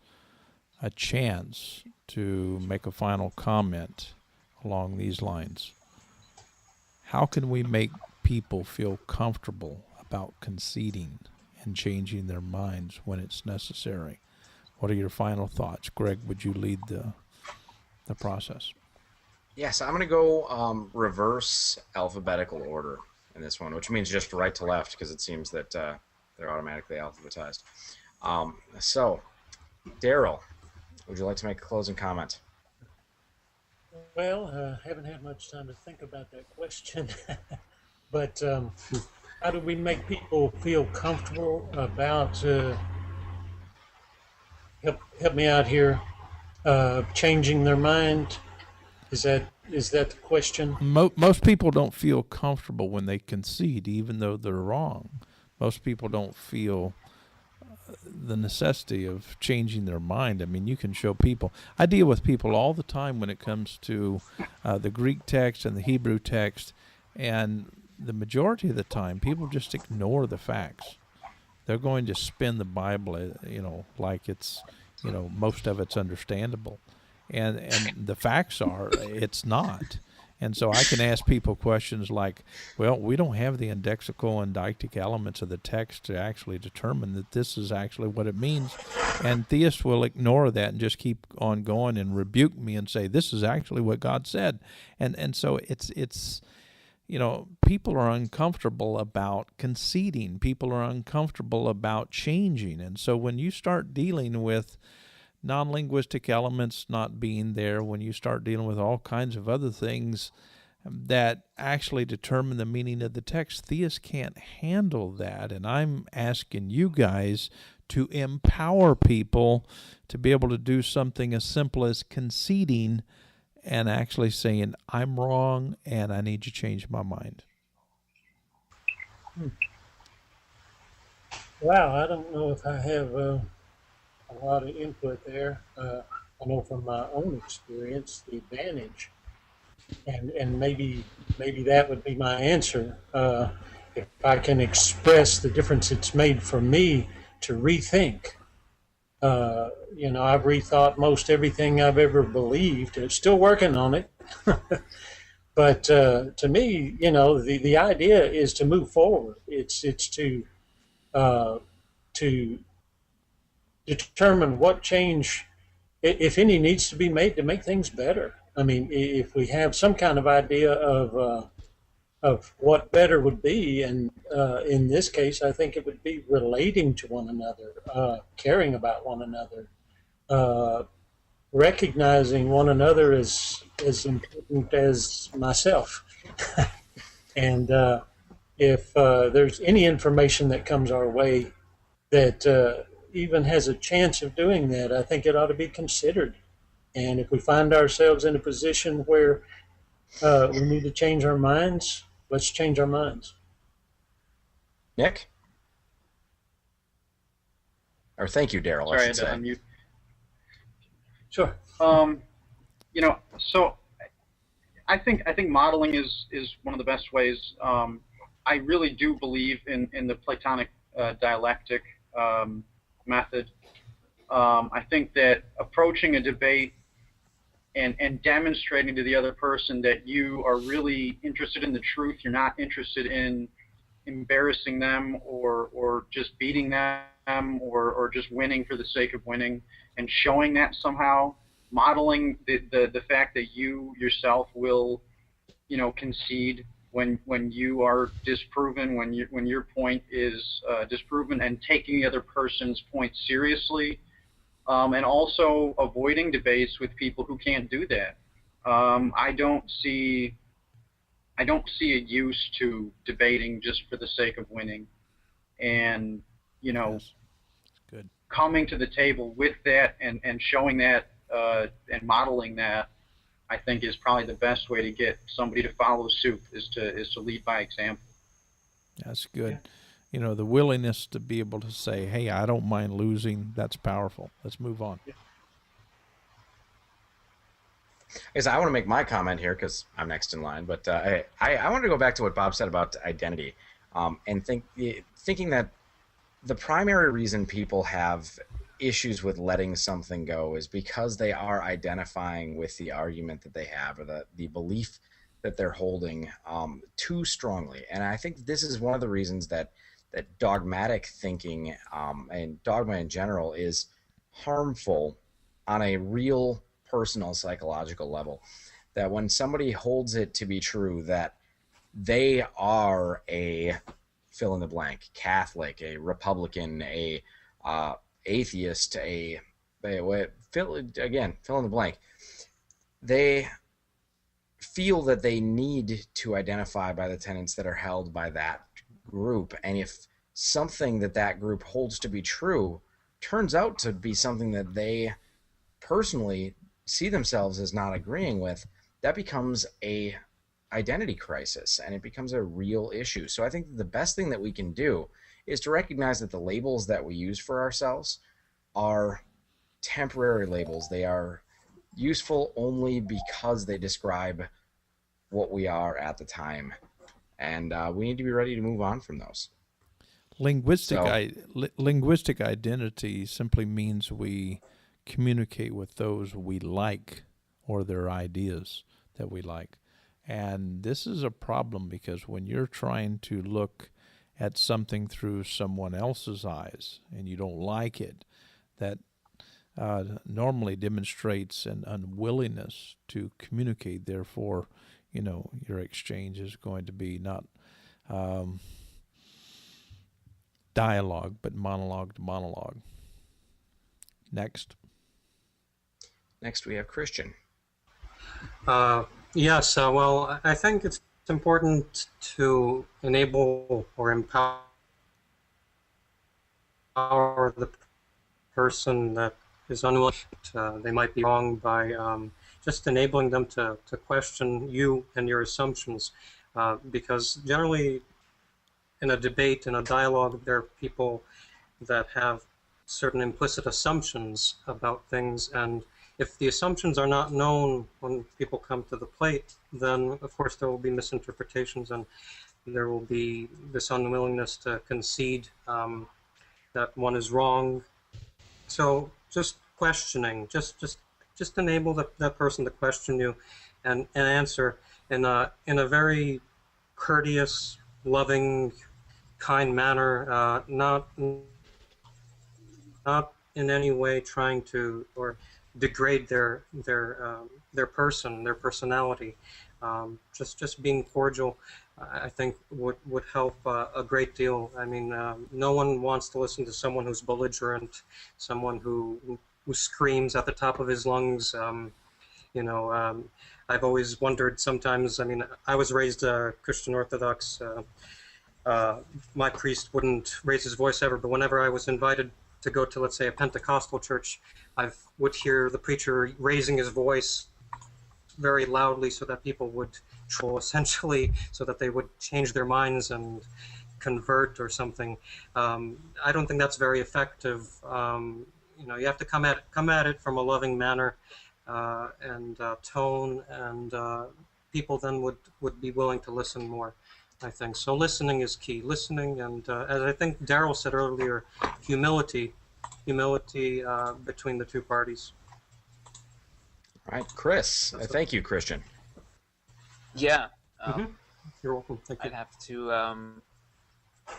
a chance to make a final comment along these lines. How can we make people feel comfortable about conceding and changing their minds when it's necessary? What are your final thoughts? Greg, would you lead the the process. Yes, I'm going to go reverse alphabetical order in this one, which means just right to left because it seems that they're automatically alphabetized. So, Daryl, would you like to make a closing comment? Well, I haven't had much time to think about that question, but how do we make people feel comfortable about, help me out here, changing their mind? Is that the question? Most people don't feel comfortable when they concede, even though they're wrong. Most people don't feel the necessity of changing their mind. I mean, you can show people. I deal with people all the time when it comes to the Greek text and the Hebrew text, and the majority of the time, people just ignore the facts. They're going to spin the Bible, like it's, most of it's understandable, and the facts are it's not. And so I can ask people questions like, well, we don't have the indexical and deictic elements of the text to actually determine that this is actually what it means. And theists will ignore that and just keep on going and rebuke me and say, this is actually what God said. And so it's people are uncomfortable about conceding. People are uncomfortable about changing. And so when you start dealing with non-linguistic elements not being there, when you start dealing with all kinds of other things that actually determine the meaning of the text, theists can't handle that. And I'm asking you guys to empower people to be able to do something as simple as conceding and actually saying, I'm wrong and I need to change my mind. Wow, I don't know if I have a lot of input there. I know from my own experience the advantage, and maybe that would be my answer. If I can express the difference it's made for me to rethink. I've rethought most everything I've ever believed. I'm still working on it. But to me, the idea is to move forward. It's to determine what change, if any, needs to be made to make things better. I mean, if we have some kind of idea of what better would be, and in this case, I think it would be relating to one another, caring about one another, recognizing one another as important as myself. And if there's any information that comes our way that even has a chance of doing that, I think it ought to be considered. And if we find ourselves in a position where we need to change our minds, let's change our minds. Nick? Or thank you, Daryl. Sorry, I I had should to say. unmute. Sure. So I think modeling is one of the best ways. I really do believe in the Platonic dialectic method. I think that approaching a debate and demonstrating to the other person that you are really interested in the truth, you're not interested in embarrassing them or just beating them or just winning for the sake of winning, and showing that somehow, modeling the fact that you yourself will, concede when you are disproven, when your point is disproven, and taking the other person's point seriously, and also avoiding debates with people who can't do that. I don't see a use to debating just for the sake of winning, and Yes. Good. coming to the table with that and showing that and modeling that, I think is probably the best way to get somebody to follow suit, is to lead by example. That's good. The willingness to be able to say, hey, I don't mind losing, that's powerful. Let's move on. I want to make my comment here because I'm next in line, but I wanted to go back to what Bob said about identity, and thinking that the primary reason people have issues with letting something go is because they are identifying with the argument that they have, or the belief that they're holding too strongly. And I think this is one of the reasons that dogmatic thinking and dogma in general is harmful on a real personal psychological level, that when somebody holds it to be true that they are a fill in the blank, Catholic, a Republican, a atheist, fill in the blank, they feel that they need to identify by the tenets that are held by that group. And if something that group holds to be true turns out to be something that they personally see themselves as not agreeing with, that becomes a identity crisis, and it becomes a real issue. So I think the best thing that we can do is to recognize that the labels that we use for ourselves are temporary labels. They are useful only because they describe what we are at the time, and we need to be ready to move on from those. Linguistic identity simply means we communicate with those we like or their ideas that we like. And this is a problem because when you're trying to look at something through someone else's eyes and you don't like it, that normally demonstrates an unwillingness to communicate. Therefore, your exchange is going to be not dialogue, but monologue to monologue. Next we have Christian. Yes, well, I think it's important to enable or empower the person that is unwilling. They might be wrong by just enabling them to question you and your assumptions, because generally in a debate, in a dialogue, there are people that have certain implicit assumptions about things, and if the assumptions are not known when people come to the plate, then of course there will be misinterpretations, and there will be this unwillingness to concede that one is wrong. So just questioning, just enable that person to question you and answer in a very courteous, loving, kind manner, not in any way trying to or degrade their person, their personality. Just being cordial, I think would help a great deal. I mean, no one wants to listen to someone who's belligerent, someone who screams at the top of his lungs. I've always wondered sometimes. I mean, I was raised Christian Orthodox. My priest wouldn't raise his voice ever, but whenever I was invited to go to, let's say, a Pentecostal church, I would hear the preacher raising his voice very loudly so that people would troll, essentially, so that they would change their minds and convert or something. I don't think that's very effective. You have to come at it from a loving manner and tone, and people then would be willing to listen more, I think. So listening is key. Listening, and as I think Daryl said earlier, humility between the two parties. All right, Chris. Thank you, Christian. Yeah. You're welcome. Thank you. I'd have to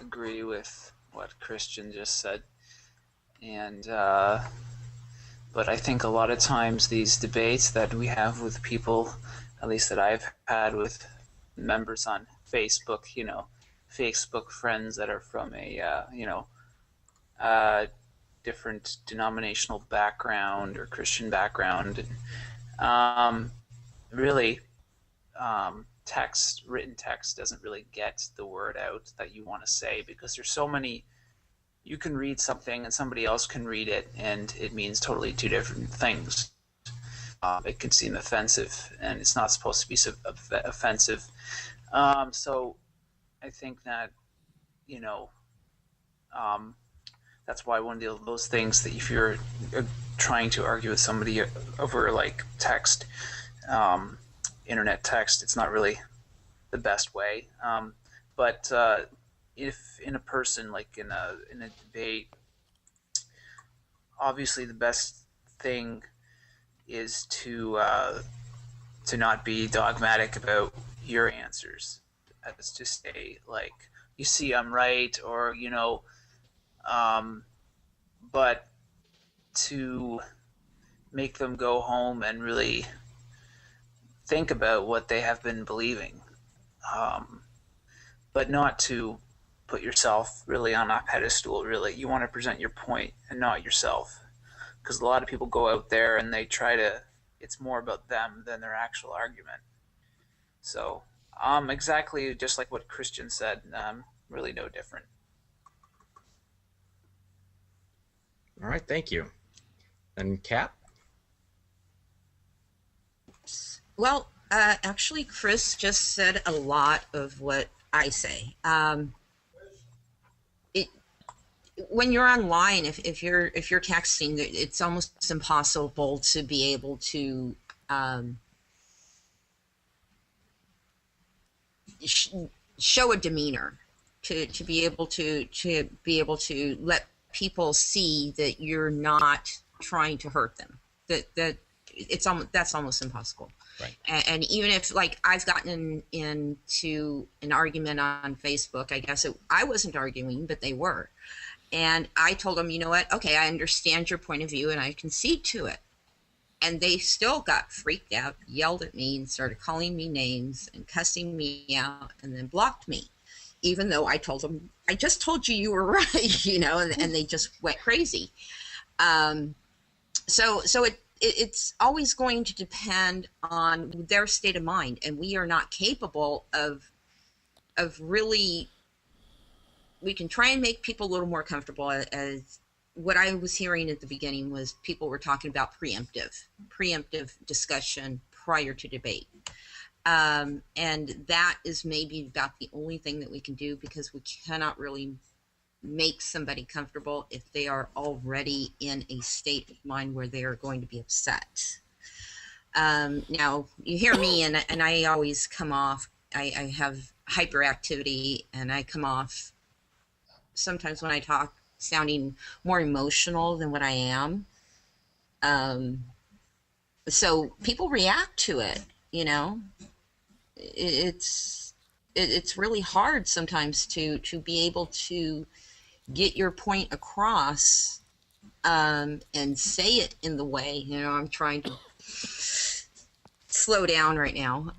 agree with what Christian just said. And but I think a lot of times these debates that we have with people, at least that I've had with members on Facebook, Facebook friends that are from a different denominational background or Christian background, and really written text doesn't really get the word out that you want to say, because there's so many. You can read something and somebody else can read it and it means totally two different things. It can seem offensive, and it's not supposed to be offensive. So I think that, that's why one of those things that if you're trying to argue with somebody over like text, internet text, it's not really the best way. But if in a person, like in a debate, obviously the best thing is to not be dogmatic about your answers, as to say, like, you see, I'm right, or but to make them go home and really think about what they have been believing, but not to put yourself really on a pedestal. Really, you want to present your point and not yourself, because a lot of people go out there and they try to. It's more about them than their actual argument. So, exactly just like what Christian said, really no different. All right, thank you. And Kat? Well, actually, Chris just said a lot of what I say. When you're online, if you're texting, it's almost impossible to be able to show a demeanor, to be able to let people see that you're not trying to hurt them. That's almost impossible. Right. And even if, like, I've gotten into an argument on Facebook, I guess I wasn't arguing, but they were. And I told them, you know what? Okay, I understand your point of view and I concede to it. And they still got freaked out, yelled at me, and started calling me names and cussing me out, and then blocked me. Even though I told them, I just told you were right, you know, and they just went crazy. So it's always going to depend on their state of mind, and we are not capable of really. We can try and make people a little more comfortable. As what I was hearing at the beginning was people were talking about preemptive discussion prior to debate. And that is maybe about the only thing that we can do, because we cannot really make somebody comfortable if they are already in a state of mind where they are going to be upset. Now, you hear me, and I always come off, I have hyperactivity, and I come off sometimes when I talk sounding more emotional than what I am. So people react to it, you know. It's really hard sometimes to be able to get your point across and say it in the way, you know. I'm trying to slow down right now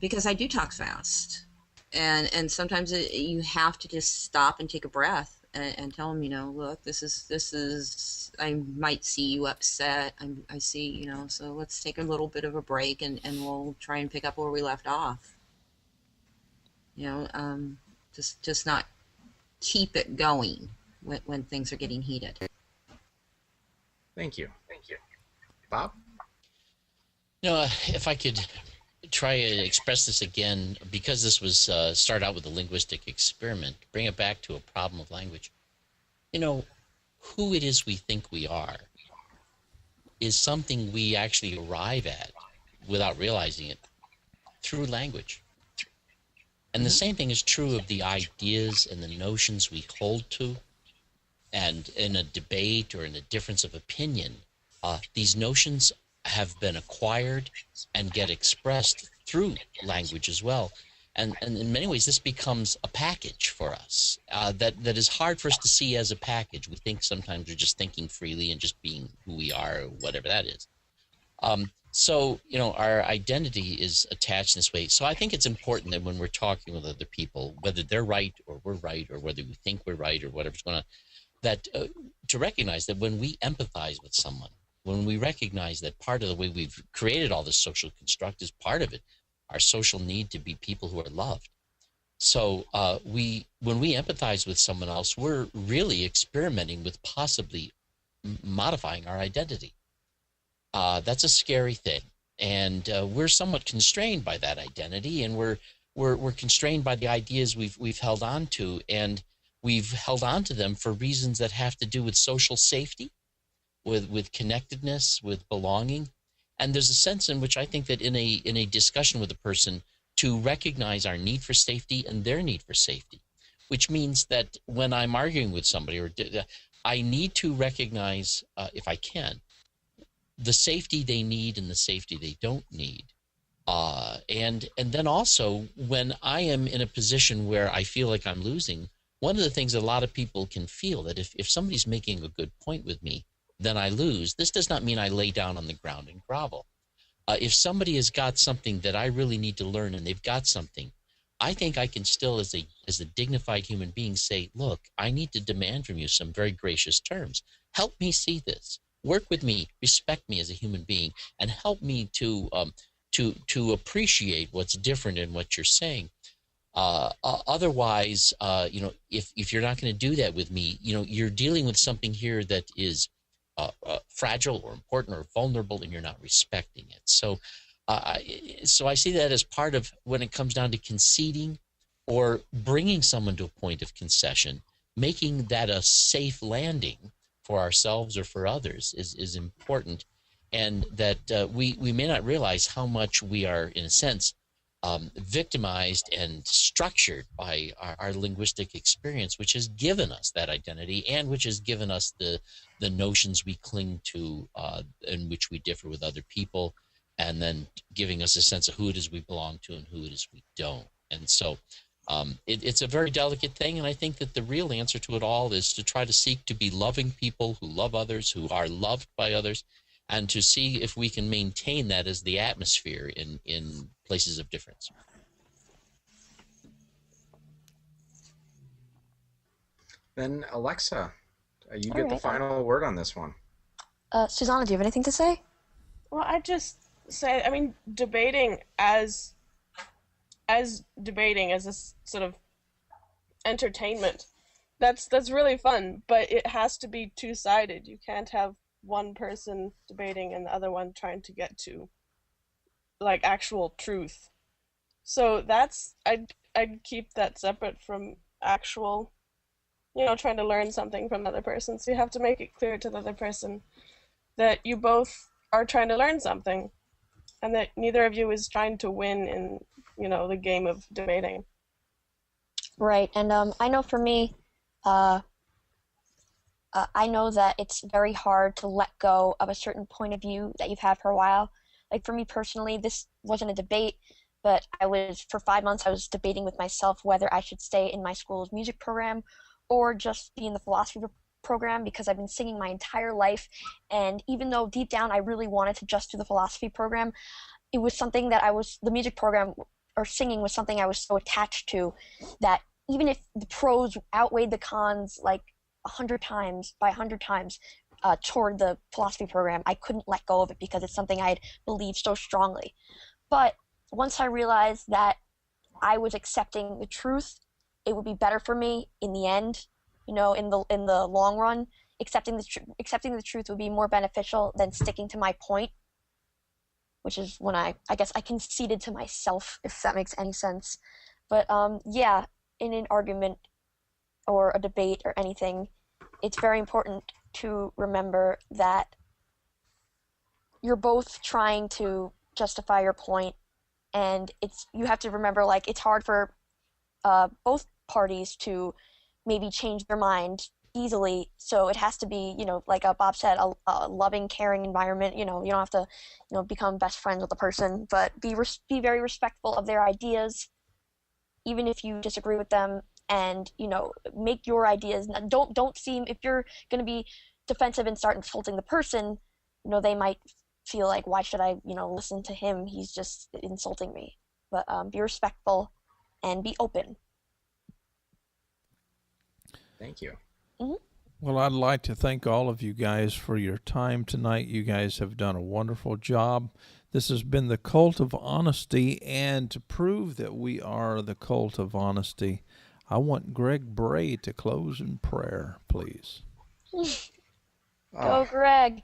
because I do talk fast. And sometimes you have to just stop and take a breath and tell them, you know, look, this is, I might see you upset. I see, you know, so let's take a little bit of a break and we'll try and pick up where we left off. You know, just not keep it going when things are getting heated. Thank you. Bob? You know, if I could try to express this again, because this was start out with a linguistic experiment, bring it back to a problem of language. You know, who it is we think we are is something we actually arrive at without realizing it through language. And the same thing is true of the ideas and the notions we hold to. And in a debate or in a difference of opinion, these notions have been acquired and get expressed through language as well. And in many ways, this becomes a package for us that is hard for us to see as a package. We think sometimes we're just thinking freely and just being who we are, or whatever that is. So, you know, our identity is attached in this way. So I think it's important that when we're talking with other people, whether they're right or we're right, or whether we think we're right or whatever's going on, that to recognize that when we empathize with someone, when we recognize that part of the way we've created all this social construct is part of it, our social need to be people who are loved. So when we empathize with someone else, we're really experimenting with possibly modifying our identity. That's a scary thing, and we're somewhat constrained by that identity, and we're constrained by the ideas we've held on to, and we've held on to them for reasons that have to do with social safety, with connectedness, with belonging. And there's a sense in which I think that in a discussion with a person, to recognize our need for safety and their need for safety, which means that when I'm arguing with somebody, I need to recognize, if I can, the safety they need and the safety they don't need. And then also, when I am in a position where I feel like I'm losing, one of the things that a lot of people can feel, that if somebody's making a good point with me, then I lose. This does not mean I lay down on the ground and grovel. If somebody has got something that I really need to learn and they've got something, I think I can still, as a dignified human being, say, look, I need to demand from you some very gracious terms. Help me see this. Work with me, respect me as a human being, and help me to appreciate what's different in what you're saying. Otherwise, if you're not going to do that with me, you're dealing with something here that is fragile or important or vulnerable, and you're not respecting it. So I see that as part of when it comes down to conceding or bringing someone to a point of concession, making that a safe landing for ourselves or for others is important. And that we may not realize how much we are, in a sense, victimized and structured by our linguistic experience, which has given us that identity and which has given us the notions we cling to, in which we differ with other people, and then giving us a sense of who it is we belong to and who it is we don't. And so it's a very delicate thing, and I think that the real answer to it all is to try to seek to be loving people who love others, who are loved by others, and to see if we can maintain that as the atmosphere in places of difference. Then Alexa, you get the final word on this one. Susanna, do you have anything to say? Well, I just say, I mean, debating as debating as a sort of entertainment, that's really fun, but it has to be two-sided. You can't have one person debating and the other one trying to get to like actual truth. So that's I'd keep that separate from actual, trying to learn something from the other person. So you have to make it clear to the other person that you both are trying to learn something and that neither of you is trying to win in, the game of debating. Right, and I know for me, I know that it's very hard to let go of a certain point of view that you've had for a while. Like for me personally, this wasn't a debate, but for 5 months, I was debating with myself whether I should stay in my school's music program or just be in the philosophy program, because I've been singing my entire life. And even though deep down I really wanted to just do the philosophy program, it was something that the music program or singing was something I was so attached to that even if the pros outweighed the cons like 100 times toward the philosophy program, I couldn't let go of it because it's something I had believed so strongly. But once I realized that I was accepting the truth, it would be better for me in the end, in the long run. Accepting the truth would be more beneficial than sticking to my point, which is when I guess I conceded to myself, if that makes any sense. But yeah, in an argument or a debate or anything, it's very important to remember that you're both trying to justify your point, and you have to remember, like, it's hard for both parties to maybe change their mind easily, so it has to be, like Bob said, a loving, caring environment. You don't have to, become best friends with the person, but be very respectful of their ideas, even if you disagree with them, and make your ideas. Don't seem, if you're going to be defensive and start insulting the person, they might feel like, why should I listen to him, he's just insulting me. But be respectful and be open. Thank you. Mm-hmm. Well, I'd like to thank all of you guys for your time tonight. You guys have done a wonderful job. This has been the Cult of Honesty, and to prove that we are the Cult of Honesty, I want Greg Bray to close in prayer, please. Go, Greg.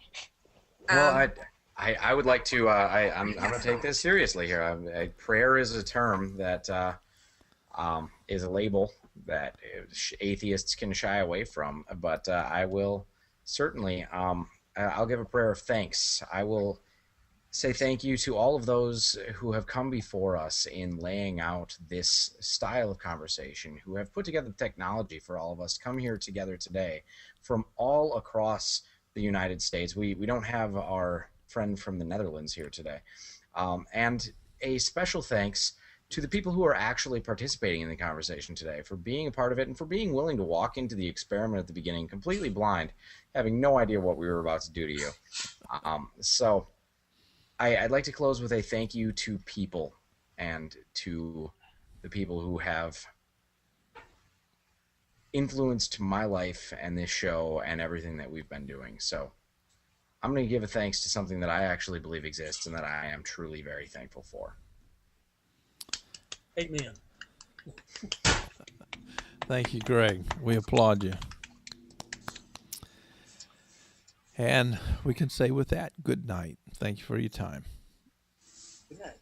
Well, I would like to. I'm going to take this seriously here. Prayer is a term that is a label that atheists can shy away from, but I will certainly. I'll give a prayer of thanks. I will say thank you to all of those who have come before us in laying out this style of conversation, who have put together the technology for all of us to come here together today from all across the United States. We don't have our friend from the Netherlands here today. And a special thanks to the people who are actually participating in the conversation today, for being a part of it and for being willing to walk into the experiment at the beginning completely blind, having no idea what we were about to do to you. So I'd like to close with a thank you to people and to the people who have influenced my life and this show and everything that we've been doing. So I'm going to give a thanks to something that I actually believe exists and that I am truly very thankful for. Amen. Thank you, Greg. We applaud you. And we can say with that, good night. Thank you for your time. Good night.